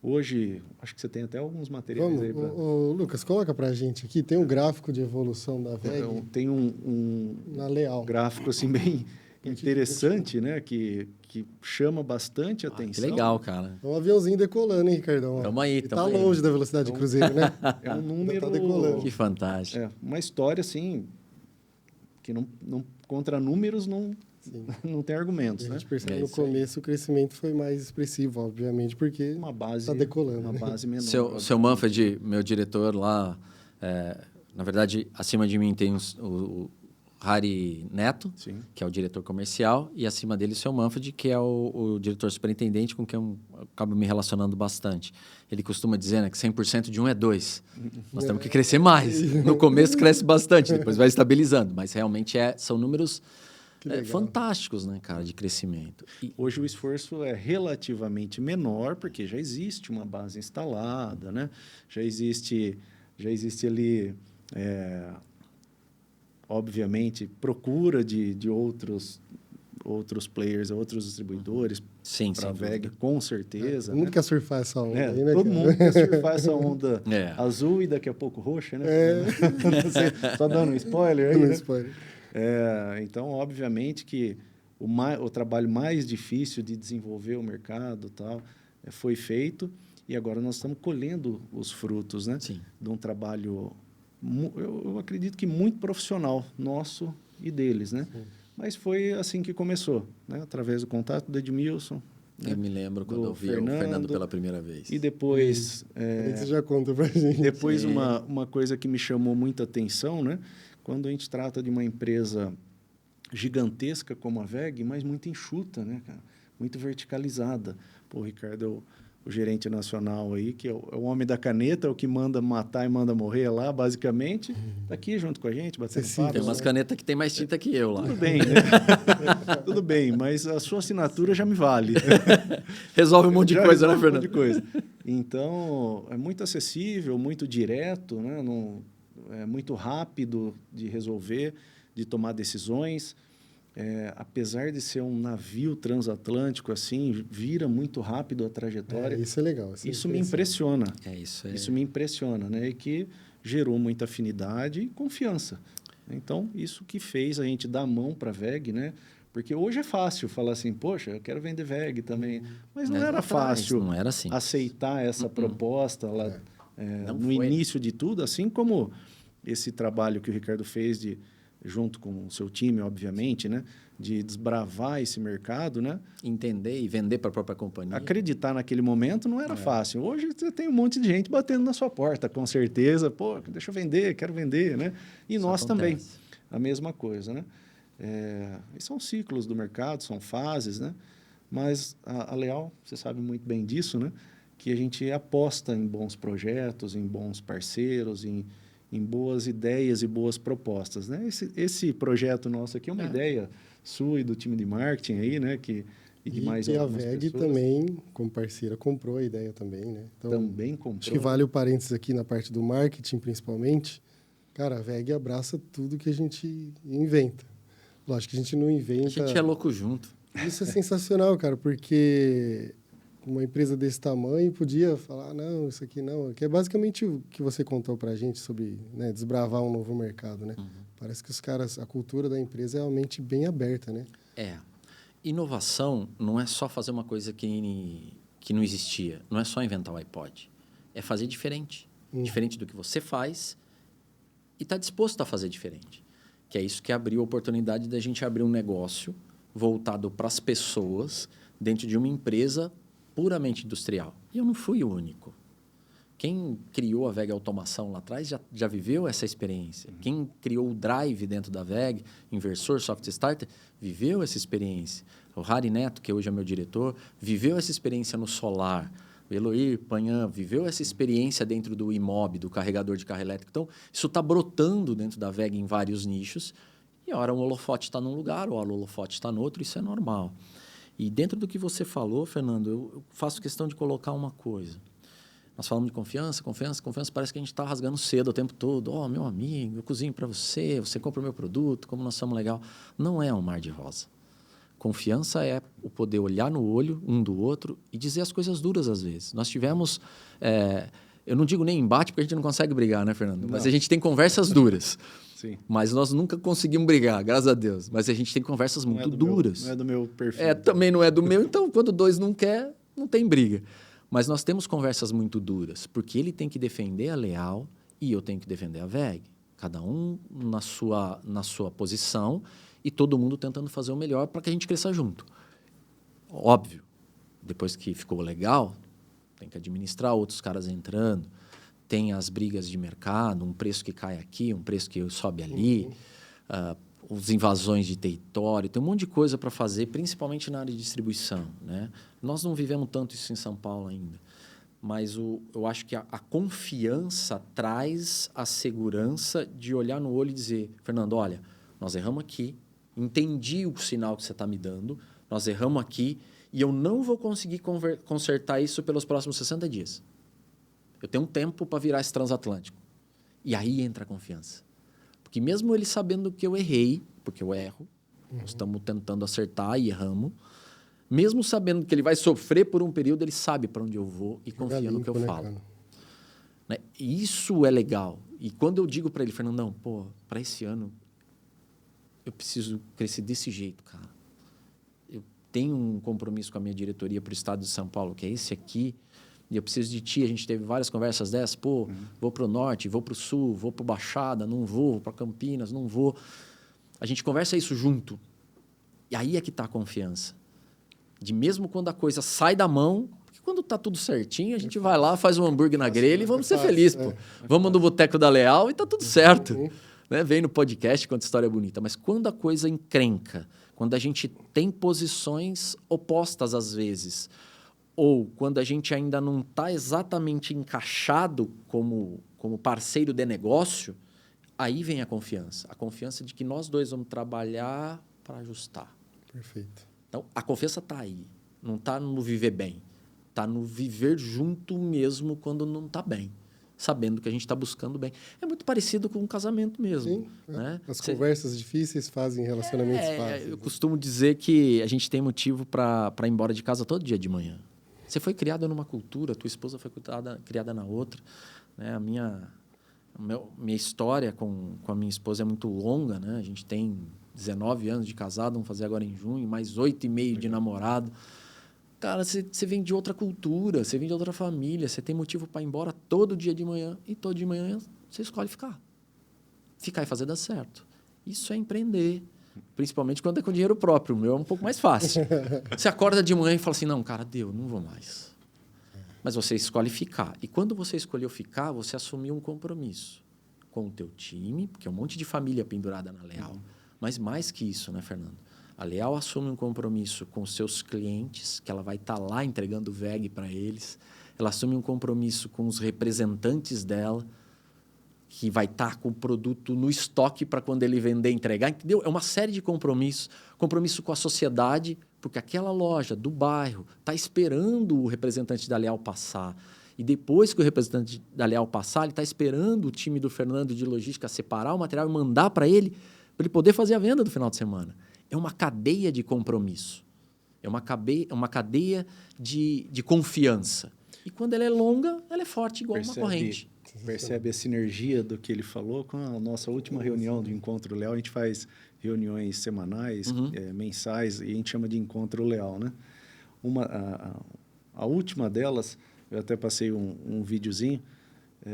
Hoje, acho que você tem até alguns materiais aí. Lucas, coloca para a gente aqui, tem um gráfico de evolução da VEG. Tem na Leal. Gráfico assim, bem interessante, né? Que chama bastante atenção. Que legal, cara. É um aviãozinho decolando, hein, Ricardão? Tamo aí, tá longe da velocidade de cruzeiro, né? É um número... Tá decolando. Que fantástico. Uma história, assim, que não contra números Sim. não tem argumentos, E a né? gente percebe É no isso aí. começo o crescimento foi mais expressivo, obviamente, porque Uma base, tá decolando, uma né? base menor. Seu Manfred, meu diretor lá, na verdade, acima de mim tem o Harry Neto, Sim. que é o diretor comercial, e acima dele o seu Manfred, que é o diretor superintendente, com quem eu acabo me relacionando bastante. Ele costuma dizer, né, que 100% de um é 2. Nós temos que crescer mais. No começo cresce bastante, depois vai estabilizando, mas realmente são números legal. fantásticos, né, cara, de crescimento. E, Hoje o esforço é relativamente menor, porque já existe uma base instalada, né? Já existe ali, obviamente, procura de outros players, outros distribuidores sim, para a sem VEG, dúvida. com certeza. Todo mundo quer surfar essa onda aí, né, Todo cara? mundo quer surfar essa onda É. azul e daqui a pouco roxa, né? Não sei, só dando um spoiler aí, No né? spoiler. Então, obviamente que o trabalho mais difícil de desenvolver o mercado tal, foi feito e agora nós estamos colhendo os frutos, né? Sim. De um trabalho, eu acredito que muito profissional nosso e deles, né? Sim. Mas foi assim que começou, né? Através do contato do Edmilson, né? Eu me lembro quando Do eu vi o Fernando pela primeira vez. E depois... Aí você já conta pra gente. Depois, uma coisa que me chamou muita atenção, né? Quando a gente trata de uma empresa gigantesca como a VEG, mas muito enxuta, né, cara? Muito verticalizada. Pô, o Ricardo é o gerente nacional aí, que é o homem da caneta, é o que manda matar e manda morrer lá, basicamente. Está aqui junto com a gente, batendo Sim, papo. Tem umas canetas que tem mais tinta que eu lá. Tudo bem, né? Tudo bem, mas a sua assinatura já me vale. Resolve um monte de Já coisa, né, resolve um monte Fernando? de coisa. Então, é muito acessível, muito direto, né? É muito rápido de resolver, de tomar decisões. Apesar de ser um navio transatlântico, assim, vira muito rápido a trajetória. Isso é legal. Isso me impressiona. Isso me impressiona, né? E que gerou muita afinidade e confiança. Então, isso que fez a gente dar a mão para a VEG, né? Porque hoje é fácil falar assim, poxa, eu quero vender VEG também. Mas não Mas era lá atrás, fácil não era assim. aceitar essa proposta lá, Não no foi. início de tudo, assim como esse trabalho que o Ricardo fez junto com o seu time, obviamente, né? De desbravar esse mercado, né? Entender e vender para a própria companhia. Acreditar naquele momento não era fácil. Hoje você tem um monte de gente batendo na sua porta, com certeza. Pô, deixa eu vender, quero vender, né? E Isso nós acontece. também, a mesma coisa, né? E são ciclos do mercado, são fases, né? Mas a Leal, você sabe muito bem disso, né? Que a gente aposta em bons projetos, em bons parceiros, em boas ideias e boas propostas, né? Esse projeto nosso aqui é uma ideia sua e do time de marketing aí, né? E de mais a algumas VEG pessoas. também, como parceira, comprou a ideia também, né? Então, Também comprou. acho que vale o parênteses aqui na parte do marketing, principalmente. Cara, a VEG abraça tudo que a gente inventa. Lógico que a gente não inventa... A gente é louco junto. Isso é sensacional, cara, porque uma empresa desse tamanho podia falar, não, isso aqui não. Que é basicamente o que você contou pra gente sobre, né, desbravar um novo mercado, né? Parece que os caras, a cultura da empresa é realmente bem aberta, né? Inovação não é só fazer uma coisa que não existia. Não é só inventar o iPod. É fazer diferente. Diferente do que você faz e está disposto a fazer diferente. Que é isso que abriu a oportunidade da gente abrir um negócio voltado para as pessoas dentro de uma empresa puramente industrial. E eu não fui o único. Quem criou a VEG Automação lá atrás já viveu essa experiência. Quem criou o Drive dentro da VEG, inversor, software starter, viveu essa experiência. O Harry Neto, que hoje é meu diretor, viveu essa experiência no solar. O Eloir Panhan viveu essa experiência dentro do IMOB, do carregador de carro elétrico. Então, isso está brotando dentro da VEG em vários nichos. E, ora, o holofote está num lugar, ou o holofote está no outro, isso é normal. E dentro do que você falou, Fernando, eu faço questão de colocar uma coisa. Nós falamos de confiança, parece que a gente está rasgando cedo o tempo todo. Ó, meu amigo, eu cozinho para você, você compra o meu produto, como nós somos legal. Não é um mar de rosa. Confiança é o poder olhar no olho um do outro e dizer as coisas duras às vezes. Nós tivemos, eu não digo nem embate, porque a gente não consegue brigar, né, Fernando? Mas a gente tem conversas duras. Sim. Mas nós nunca conseguimos brigar, graças a Deus. Mas a gente tem conversas muito duras. Não é do meu perfil. Também não é do meu. Então, quando dois não quer, não tem briga. Mas nós temos conversas muito duras, porque ele tem que defender a Leal e eu tenho que defender a VEG. Cada um na sua posição e todo mundo tentando fazer o melhor para que a gente cresça junto. Óbvio, depois que ficou legal, tem que administrar, outros caras entrando, tem as brigas de mercado, um preço que cai aqui, um preço que sobe ali, as invasões de território, tem um monte de coisa para fazer, principalmente na área de distribuição, né? Nós não vivemos tanto isso em São Paulo ainda, mas eu acho que a confiança traz a segurança de olhar no olho e dizer, Fernando, olha, nós erramos aqui, entendi o sinal que você está me dando, nós erramos aqui e eu não vou conseguir consertar isso pelos próximos 60 dias. Eu tenho um tempo para virar esse transatlântico. E aí entra a confiança. Porque mesmo ele sabendo que eu errei, porque eu erro, nós estamos tentando acertar e erramos, mesmo sabendo que ele vai sofrer por um período, ele sabe para onde eu vou e confia no que eu falo. Né? Isso é legal. E quando eu digo para ele, Fernandão, pô, para esse ano, eu preciso crescer desse jeito, cara. Eu tenho um compromisso com a minha diretoria para o estado de São Paulo, que é esse aqui, e eu preciso de ti. A gente teve várias conversas dessas. Pô, vou para o norte, vou para o sul, vou para o Baixada, não vou para Campinas, não vou. A gente conversa isso junto. E aí é que está a confiança. De mesmo quando a coisa sai da mão, porque quando está tudo certinho, a gente vai lá, faz um hambúrguer na grelha e vamos ser felizes, pô. Vamos no Boteco da Leal e está tudo certo. Né? Vem no podcast, conta história bonita. Mas quando a coisa encrenca, quando a gente tem posições opostas às vezes, ou quando a gente ainda não está exatamente encaixado como parceiro de negócio, aí vem a confiança. A confiança de que nós dois vamos trabalhar para ajustar. Perfeito. Então, a confiança está aí. Não está no viver bem. Está no viver junto mesmo quando não está bem. Sabendo que a gente está buscando bem. É muito parecido com um casamento mesmo. Sim, né? As conversas difíceis fazem relacionamentos fáceis. Eu costumo dizer que a gente tem motivo para ir embora de casa todo dia de manhã. Você foi criado numa cultura, tua esposa foi criada na outra. Né? A minha história com a minha esposa é muito longa. Né? A gente tem 19 anos de casado, vamos fazer agora em junho, mais 8,5 de namorado. Cara, você vem de outra cultura, você vem de outra família, você tem motivo para ir embora todo dia de manhã e todo dia de manhã você escolhe ficar. Ficar e fazer dar certo. Isso é empreender. Principalmente quando é com dinheiro próprio. O meu é um pouco mais fácil. Você acorda de manhã e fala assim, não, cara, não vou mais. Mas você escolhe ficar. E quando você escolheu ficar, você assumiu um compromisso com o teu time, porque é um monte de família pendurada na Leal. Mas mais que isso, né, Fernando? A Leal assume um compromisso com os seus clientes, que ela vai estar lá entregando o VEG para eles. Ela assume um compromisso com os representantes dela, que vai estar com o produto no estoque para quando ele vender, entregar, entendeu? É uma série de compromissos. Compromisso com a sociedade, porque aquela loja do bairro está esperando o representante da Leal passar. E depois que o representante da Leal passar, ele está esperando o time do Fernando de logística separar o material e mandar para ele poder fazer a venda do final de semana. É uma cadeia de compromisso. É uma cadeia de confiança. E quando ela é longa, ela é forte, igual uma corrente. Percebe a sinergia do que ele falou com a nossa última reunião do Encontro Leal. A gente faz reuniões semanais, mensais, e a gente chama de Encontro Leal, né? A última delas, eu até passei um videozinho,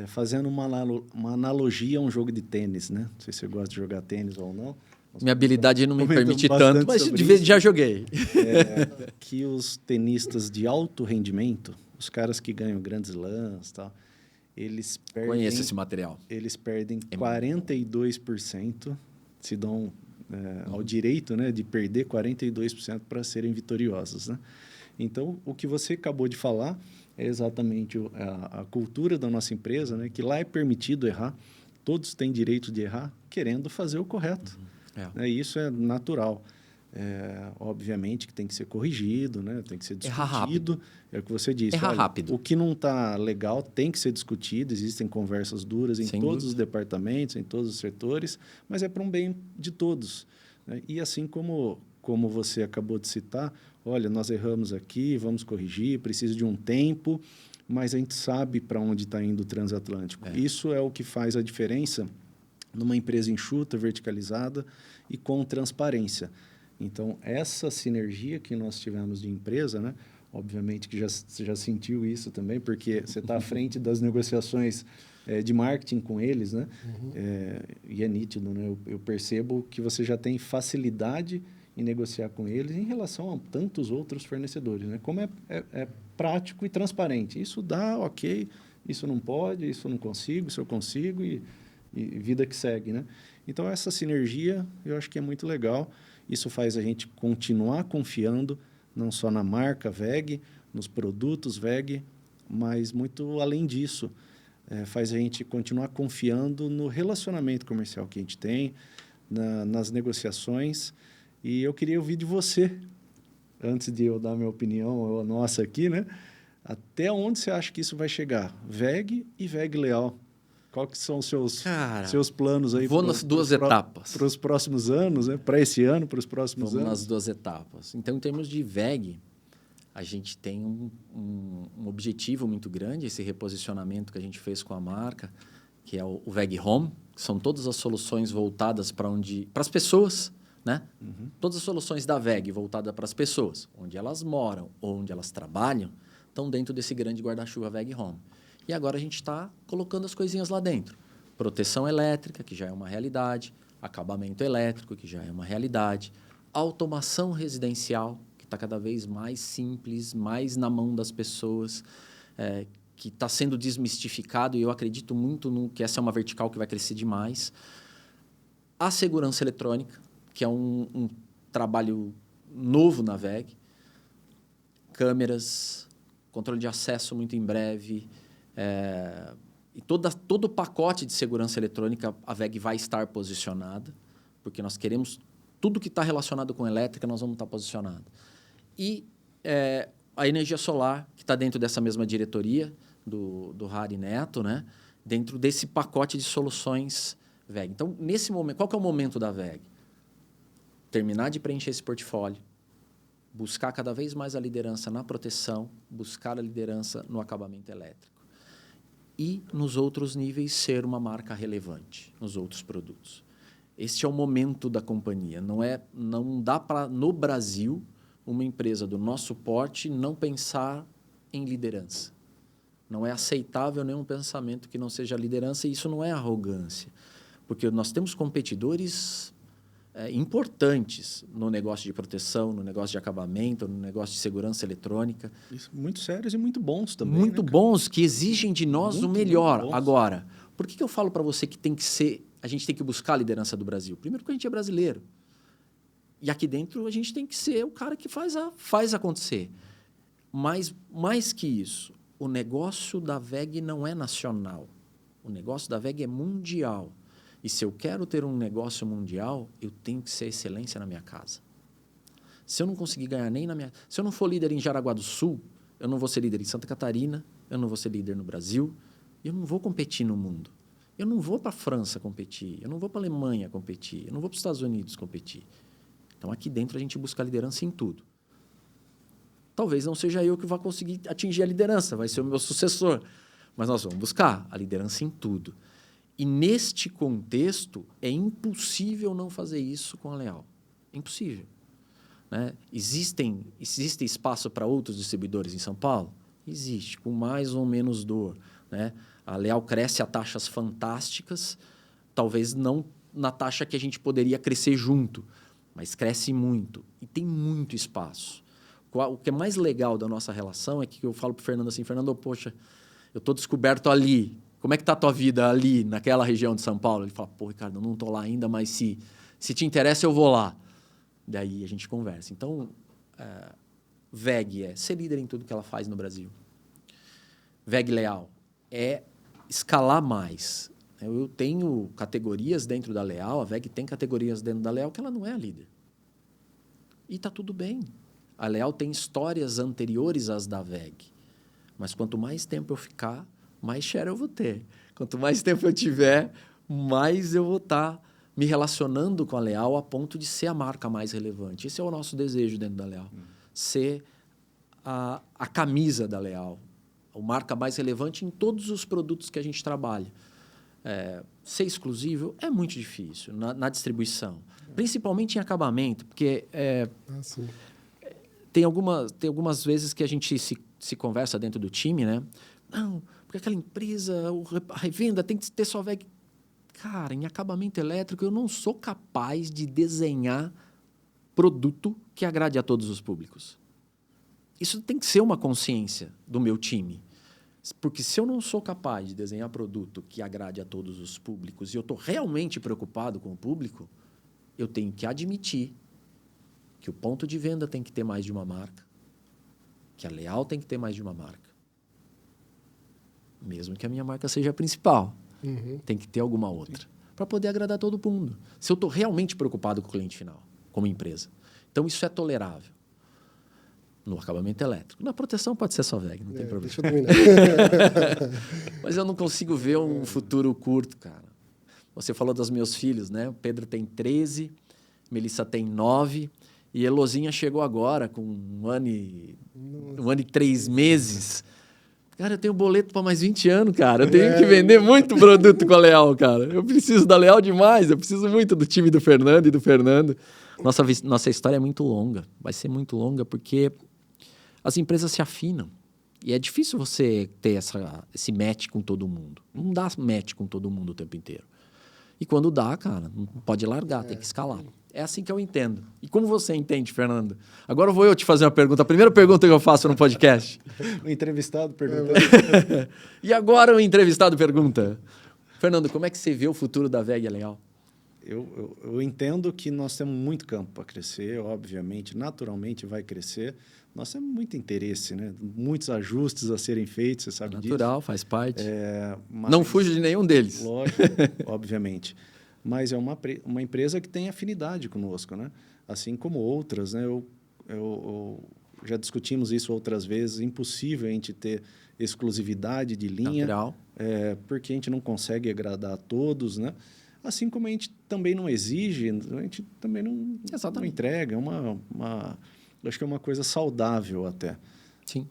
fazendo uma analogia a um jogo de tênis, né? Não sei se você gosta de jogar tênis ou não. Minha habilidade não me permite tanto, mas de vez já joguei. Que os tenistas de alto rendimento, os caras que ganham grandes slams, tal, eles perdem... Conheço esse material. Eles perdem 42%, se dão ao direito, né, de perder 42% para serem vitoriosos, né? Então, o que você acabou de falar é exatamente a cultura da nossa empresa, né, que lá é permitido errar, todos têm direito de errar, querendo fazer o correto. E isso é natural. Obviamente que tem que ser corrigido, né? Tem que ser discutido. É o que você disse. Errar rápido. O que não está legal tem que ser discutido. Existem conversas duras em todos os departamentos, em todos os setores, mas é para um bem de todos. Né? E assim como você acabou de citar, olha, nós erramos aqui, vamos corrigir, precisa de um tempo, mas a gente sabe para onde está indo o transatlântico. Isso é o que faz a diferença numa empresa enxuta, verticalizada e com transparência. Então, essa sinergia que nós tivemos de empresa, né? Obviamente que você já sentiu isso também, porque você está à frente das negociações de marketing com eles, né? E é nítido, né? Eu percebo que você já tem facilidade em negociar com eles em relação a tantos outros fornecedores, né? Como é prático e transparente. Isso dá, ok, isso não pode, isso eu não consigo, isso eu consigo e vida que segue, né? Então, essa sinergia eu acho que é muito legal. Isso faz a gente continuar confiando não só na marca WEG, nos produtos WEG, mas muito além disso. Faz a gente continuar confiando no relacionamento comercial que a gente tem, nas negociações. E eu queria ouvir de você, antes de eu dar minha opinião, ou a nossa aqui, né? Até onde você acha que isso vai chegar? WEG e WEG Leal. Qual que são os seus planos aí? Vou nas duas etapas. Para os próximos anos, né? Para esse ano, para os próximos anos? Vamos nas duas etapas. Então, em termos de WEG, a gente tem um objetivo muito grande, esse reposicionamento que a gente fez com a marca, que é o WEG Home, que são todas as soluções voltadas para as pessoas, né? Todas as soluções da WEG voltadas para as pessoas, onde elas moram ou onde elas trabalham, estão dentro desse grande guarda-chuva WEG Home. E agora a gente está colocando as coisinhas lá dentro. Proteção elétrica, que já é uma realidade, acabamento elétrico, que já é uma realidade, automação residencial, que está cada vez mais simples, mais na mão das pessoas, que está sendo desmistificado, e eu acredito muito que essa é uma vertical que vai crescer demais. A segurança eletrônica, que é um trabalho novo na WEG, câmeras, controle de acesso muito em breve, e todo o pacote de segurança eletrônica a WEG vai estar posicionada, porque nós queremos tudo que está relacionado com elétrica, nós vamos estar posicionados. E a energia solar, que está dentro dessa mesma diretoria do Hari Neto, né? Dentro desse pacote de soluções WEG. Então, nesse momento, qual que é o momento da WEG? Terminar de preencher esse portfólio, buscar cada vez mais a liderança na proteção, buscar a liderança no acabamento elétrico. E, nos outros níveis, ser uma marca relevante nos outros produtos. Este é o momento da companhia. Não dá para, no Brasil, uma empresa do nosso porte não pensar em liderança. Não é aceitável nenhum pensamento que não seja liderança, e isso não é arrogância. Porque nós temos competidores importantes no negócio de proteção, no negócio de acabamento, no negócio de segurança eletrônica. Isso, muito sérios e muito bons também. Muito, né, bons, que exigem de nós o melhor. Muito agora, por que eu falo para você que a gente tem que buscar a liderança do Brasil? Primeiro porque a gente é brasileiro. E aqui dentro a gente tem que ser o cara que faz acontecer. Mas, mais que isso, o negócio da WEG não é nacional. O negócio da WEG é mundial. E se eu quero ter um negócio mundial, eu tenho que ser excelência na minha casa. Se eu não conseguir ganhar nem na minha... Se eu não for líder em Jaraguá do Sul, eu não vou ser líder em Santa Catarina, eu não vou ser líder no Brasil, eu não vou competir no mundo. Eu não vou para a França competir, eu não vou para a Alemanha competir, eu não vou para os Estados Unidos competir. Então, aqui dentro, a gente busca a liderança em tudo. Talvez não seja eu que vá conseguir atingir a liderança, vai ser o meu sucessor. Mas nós vamos buscar a liderança em tudo. E, neste contexto, é impossível não fazer isso com a Leal. É impossível. Né? Existe espaço para outros distribuidores em São Paulo? Existe, com mais ou menos dor. Né? A Leal cresce a taxas fantásticas, talvez não na taxa que a gente poderia crescer junto, mas cresce muito e tem muito espaço. O que é mais legal da nossa relação é que eu falo para o Fernando assim, Fernando, poxa, eu estou descoberto ali. Como é que está a tua vida ali, naquela região de São Paulo? Ele fala, pô, Ricardo, eu não estou lá ainda, mas se te interessa, eu vou lá. Daí a gente conversa. Então, WEG é ser líder em tudo que ela faz no Brasil. WEG Leal é escalar mais. Eu tenho categorias dentro da Leal, a WEG tem categorias dentro da Leal que ela não é a líder. E está tudo bem. A Leal tem histórias anteriores às da WEG. Mas quanto mais tempo eu ficar, mais share eu vou ter. Quanto mais tempo eu tiver, mais eu vou estar me relacionando com a Leal a ponto de ser a marca mais relevante. Esse é o nosso desejo dentro da Leal. Ser a camisa da Leal. A marca mais relevante em todos os produtos que a gente trabalha. Ser exclusivo é muito difícil na distribuição. Principalmente em acabamento, porque tem algumas vezes que a gente se conversa dentro do time, né? Não, porque aquela empresa, a revenda tem que ter só VEG. Cara, em acabamento elétrico, eu não sou capaz de desenhar produto que agrade a todos os públicos. Isso tem que ser uma consciência do meu time. Porque se eu não sou capaz de desenhar produto que agrade a todos os públicos e eu estou realmente preocupado com o público, eu tenho que admitir que o ponto de venda tem que ter mais de uma marca, que a Leal tem que ter mais de uma marca. Mesmo que a minha marca seja a principal, tem que ter alguma outra, para poder agradar todo mundo. Se eu estou realmente preocupado com o cliente final, como empresa. Então, isso é tolerável. No acabamento elétrico. Na proteção pode ser só VEG, não tem problema. Deixa eu dominar. Mas eu não consigo ver um futuro curto, cara. Você falou dos meus filhos, né? O Pedro tem 13, Melissa tem 9 e Elozinha chegou agora com 1 ano e 3 meses. Cara, eu tenho boleto para mais 20 anos, cara. Eu tenho que vender muito produto com a Leal, cara. Eu preciso da Leal demais. Eu preciso muito do time do Fernando e do Fernando. Nossa história é muito longa. Vai ser muito longa porque as empresas se afinam. E é difícil você ter esse match com todo mundo. Não dá match com todo mundo o tempo inteiro. E quando dá, cara, não pode largar, tem que escalar. É assim que eu entendo. E como você entende, Fernando? Agora vou eu te fazer uma pergunta. A primeira pergunta que eu faço no podcast. O entrevistado pergunta. E agora o entrevistado pergunta. Fernando, como é que você vê o futuro da VEG Leal? Eu entendo que nós temos muito campo para crescer, obviamente, naturalmente vai crescer. Nós temos muito interesse, né? Muitos ajustes a serem feitos, você sabe disso. Natural, faz parte. Mas, não fujo de nenhum deles. Lógico, obviamente. Mas é uma empresa que tem afinidade conosco, né? Assim como outras, né? Eu já discutimos isso outras vezes. Impossível a gente ter exclusividade de linha. Natural. Porque a gente não consegue agradar a todos, né? Assim como a gente também não exige, a gente também não entrega. Acho que é uma coisa saudável até. Sim.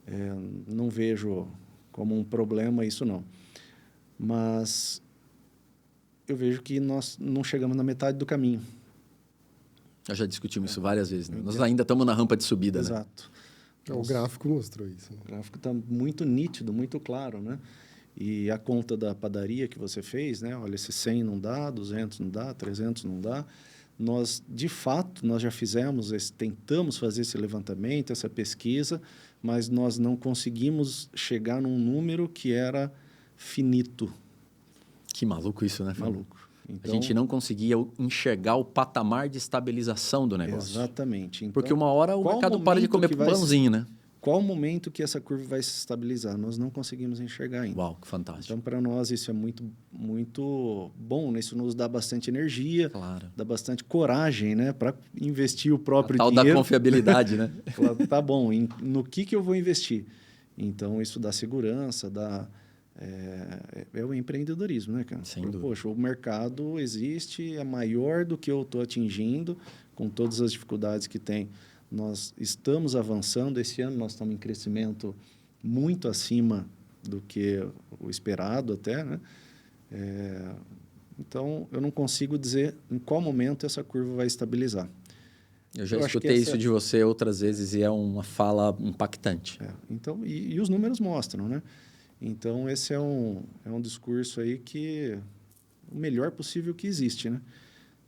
Não vejo como um problema isso, não. Mas eu vejo que nós não chegamos na metade do caminho. Nós já discutimos isso várias vezes. Né? Nós ainda estamos na rampa de subida. Exato. Né? O gráfico mostrou isso. Né? O gráfico está muito nítido, muito claro, né? E a conta da padaria que você fez, né? Olha, esse 100 não dá, 200 não dá, 300 não dá. Nós, de fato, nós já tentamos fazer esse levantamento, essa pesquisa, mas nós não conseguimos chegar num número que era finito. Que maluco isso, né, Fernando? Maluco. Então, a gente não conseguia enxergar o patamar de estabilização do negócio. Exatamente. Então, porque uma hora o mercado para de comer pãozinho, né? Qual o momento que essa curva vai se estabilizar? Nós não conseguimos enxergar ainda. Uau, que fantástico. Então, para nós, isso é muito, muito bom, né? Isso nos dá bastante energia, dá bastante coragem, né? Para investir o próprio dinheiro. Tal da confiabilidade, né? Tá bom, no que eu vou investir? Então, isso dá segurança, é o empreendedorismo, né, cara? Sem dúvida. Poxa, o mercado existe, é maior do que eu estou atingindo, com todas as dificuldades que tem. Nós estamos avançando. Esse ano nós estamos em crescimento muito acima do que o esperado até, né? Então, eu não consigo dizer em qual momento essa curva vai estabilizar. Eu já escutei isso de você outras vezes e é uma fala impactante. Então, e os números mostram, né? Então, esse é um discurso aí que o melhor possível que existe, né?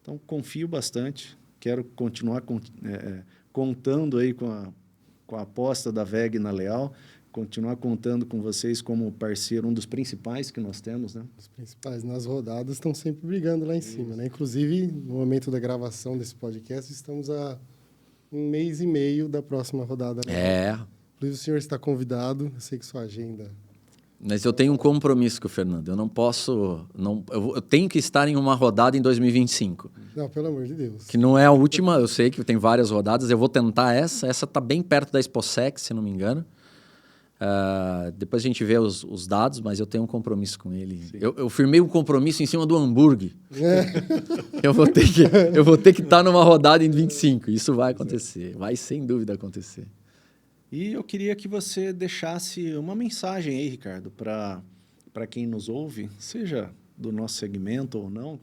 Então, confio bastante, quero continuar contando aí com a aposta da VEG na Leal, continuar contando com vocês como parceiro, um dos principais que nós temos, né? Os principais nas rodadas estão sempre brigando lá em cima, né? Inclusive, no momento da gravação desse podcast, estamos a 1 mês e meio da próxima rodada. Inclusive, o senhor está convidado, eu sei que sua agenda... Mas eu tenho um compromisso com o Fernando. Eu não posso... eu tenho que estar em uma rodada em 2025. Não, pelo amor de Deus. Que não é a última, eu sei que tem várias rodadas. Eu vou tentar essa. Essa está bem perto da ExpoSec, se não me engano. Depois a gente vê os dados, mas eu tenho um compromisso com ele. Eu firmei um compromisso em cima do hambúrguer. Eu vou ter que estar numa rodada em 25. Isso vai acontecer. Vai sem dúvida acontecer. E eu queria que você deixasse uma mensagem aí, Ricardo, para quem nos ouve, seja do nosso segmento ou não,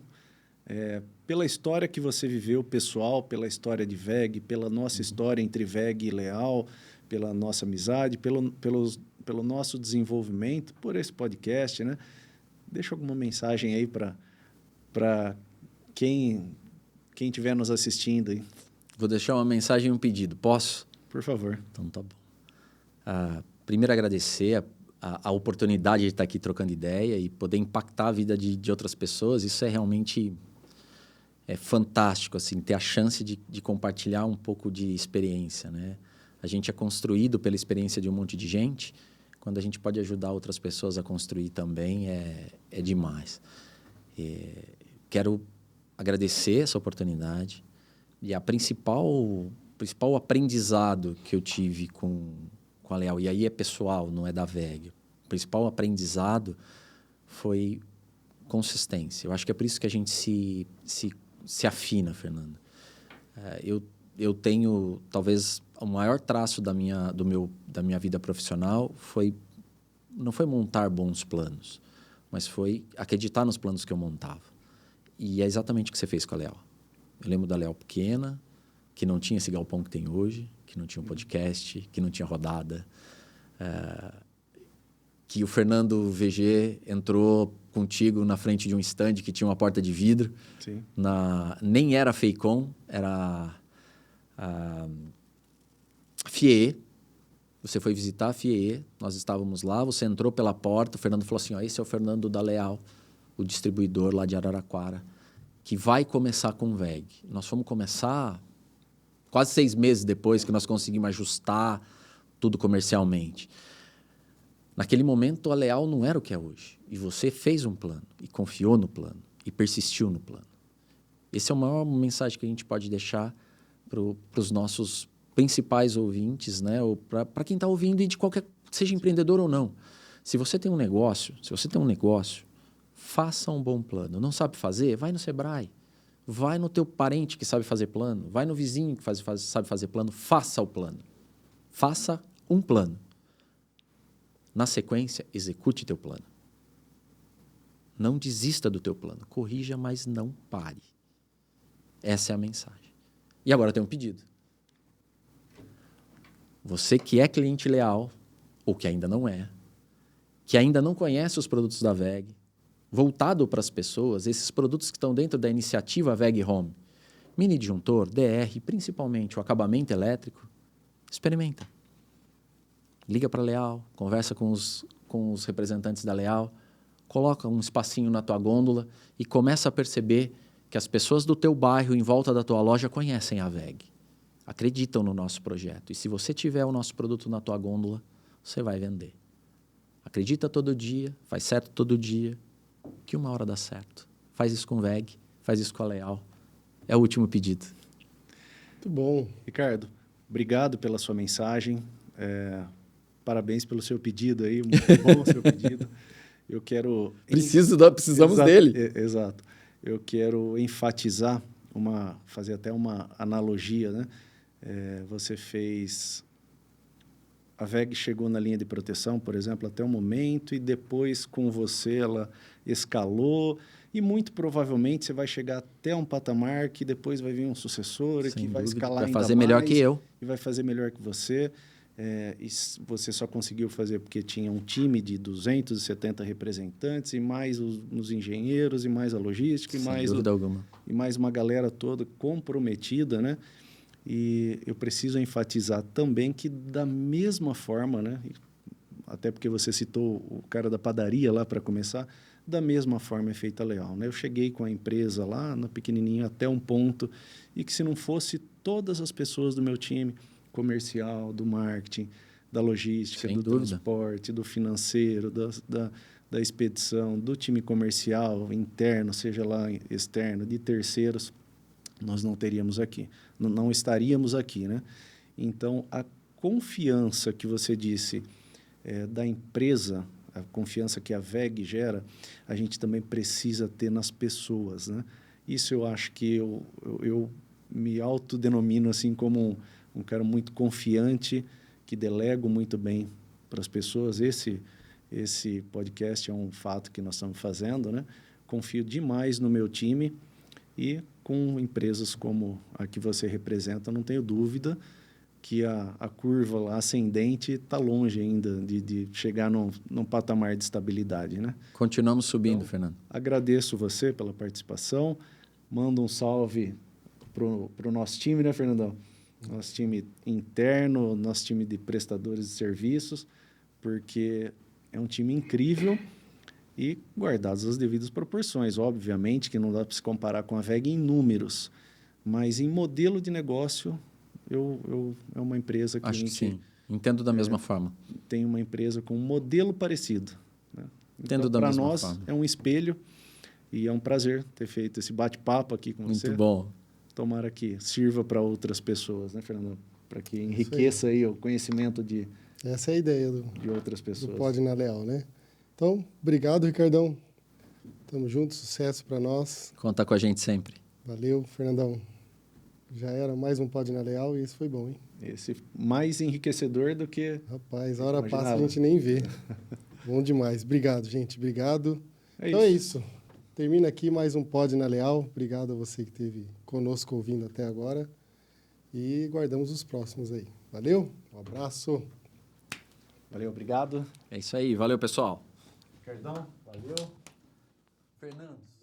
pela história que você viveu pessoal, pela história de VEG, pela nossa história entre VEG e Leal, pela nossa amizade, pelo nosso desenvolvimento, por esse podcast, né? Deixa alguma mensagem aí para quem estiver nos assistindo aí. Vou deixar uma mensagem e um pedido. Posso? Por favor. Então tá bom. Primeiro, agradecer a oportunidade de estar aqui trocando ideia e poder impactar a vida de outras pessoas. Isso é realmente fantástico, assim, ter a chance de compartilhar um pouco de experiência, né? A gente é construído pela experiência de um monte de gente. Quando a gente pode ajudar outras pessoas a construir também, é demais. Quero agradecer essa oportunidade. E a principal aprendizado que eu tive com a Leal, e aí é pessoal, não é da VEG, o principal aprendizado foi consistência. Eu acho que é por isso que a gente se afina, Fernando. Eu tenho, talvez, o maior traço da minha vida profissional não foi montar bons planos, mas foi acreditar nos planos que eu montava. E é exatamente o que você fez com a Leal. Eu lembro da Leal pequena, que não tinha esse galpão que tem hoje, que não tinha um podcast, que não tinha rodada, que o Fernando VG entrou contigo na frente de um stand que tinha uma porta de vidro. Sim. Nem era Feicon, era FIE. Você foi visitar a FIE, nós estávamos lá, você entrou pela porta, o Fernando falou assim, esse é o Fernando da Leal, o distribuidor lá de Araraquara, que vai começar com VEG. Nós fomos começar quase 6 meses depois que nós conseguimos ajustar tudo comercialmente. Naquele momento, a Leal não era o que é hoje. E você fez um plano, e confiou no plano, e persistiu no plano. Essa é a maior mensagem que a gente pode deixar para os nossos principais ouvintes, né? Ou para quem está ouvindo, e de qualquer, seja empreendedor ou não. Se você tem um negócio, faça um bom plano. Não sabe fazer? Vai no Sebrae. Vai no teu parente que sabe fazer plano. Vai no vizinho que sabe fazer plano. Faça o plano. Faça um plano. Na sequência, execute teu plano. Não desista do teu plano. Corrija, mas não pare. Essa é a mensagem. E agora tem um pedido. Você que é cliente Leal, ou que ainda não é, que ainda não conhece os produtos da VEG, voltado para as pessoas, esses produtos que estão dentro da iniciativa VEG Home, mini disjuntor, DR, principalmente o acabamento elétrico, experimenta. Liga para a Leal, conversa com os representantes da Leal, coloca um espacinho na tua gôndola e começa a perceber que as pessoas do teu bairro, em volta da tua loja, conhecem a VEG. Acreditam no nosso projeto. E se você tiver o nosso produto na tua gôndola, você vai vender. Acredita todo dia, faz certo todo dia, que uma hora dá certo. Faz isso com VEG, faz isso com a Leal. É o último pedido. Muito bom. Ricardo, obrigado pela sua mensagem. Parabéns pelo seu pedido aí, muito bom o seu pedido. Eu quero... Precisamos dele. Exato. Eu quero enfatizar, fazer até uma analogia, né? Você fez... A VEG chegou na linha de proteção, por exemplo, até o momento, e depois, com você, ela escalou, e muito provavelmente você vai chegar até um patamar que depois vai vir um sucessor, que vai escalar ainda mais. Vai fazer melhor que eu. E vai fazer melhor que você. E você só conseguiu fazer porque tinha um time de 270 representantes, e mais os engenheiros, e mais a logística, e mais uma galera toda comprometida, né? E eu preciso enfatizar também que, da mesma forma, né? Até porque você citou o cara da padaria lá para começar, da mesma forma é feita a Leal, né? Eu cheguei com a empresa lá, no pequenininho, até um ponto, e que se não fosse todas as pessoas do meu time, comercial, do marketing, da logística, do transporte, do financeiro, da expedição, do time comercial interno, seja lá externo, de terceiros, nós não teríamos aqui, não estaríamos aqui, né? Então, a confiança que você disse da empresa, a confiança que a VEG gera, a gente também precisa ter nas pessoas, né? Isso eu acho que eu me autodenomino assim como um cara muito confiante, que delego muito bem para as pessoas. Esse podcast é um fato que nós estamos fazendo, né? Confio demais no meu time, e com empresas como a que você representa, não tenho dúvida que a curva ascendente está longe ainda de chegar num patamar de estabilidade, né? Continuamos subindo, Então, Fernando. Agradeço você pela participação. Mando um salve para o nosso time, né, Fernandão? Nosso time interno, nosso time de prestadores de serviços, porque é um time incrível e guardadas as devidas proporções. Obviamente que não dá para se comparar com a VEG em números, mas em modelo de negócio, é uma empresa que Acho a que gente sim. Entendo da mesma forma. tem uma empresa com um modelo parecido, né? Entendo da Para mesma nós, forma. é um espelho e é um prazer ter feito esse bate-papo aqui com você. Muito bom. Tomara que sirva para outras pessoas, né, Fernando? Para que aí. enriqueça aí o conhecimento de Essa é a ideia de outras do pessoas. Pode na Leal, né? Então, obrigado, Ricardão. Tamo junto, sucesso para nós. Conta com a gente sempre. Valeu, Fernandão. Já era mais um Pode na Leal e esse foi bom, hein? Esse mais enriquecedor do que... Rapaz, a hora passa Imaginava. a gente nem vê. Bom demais. Obrigado, gente. Obrigado. É Então é isso. Termina aqui mais um Pode na Leal. Obrigado a você que esteve conosco ouvindo até agora. E guardamos os próximos aí. Valeu? Um abraço. Valeu, obrigado. É isso aí. Valeu, pessoal. Ricardão, valeu. Fernando.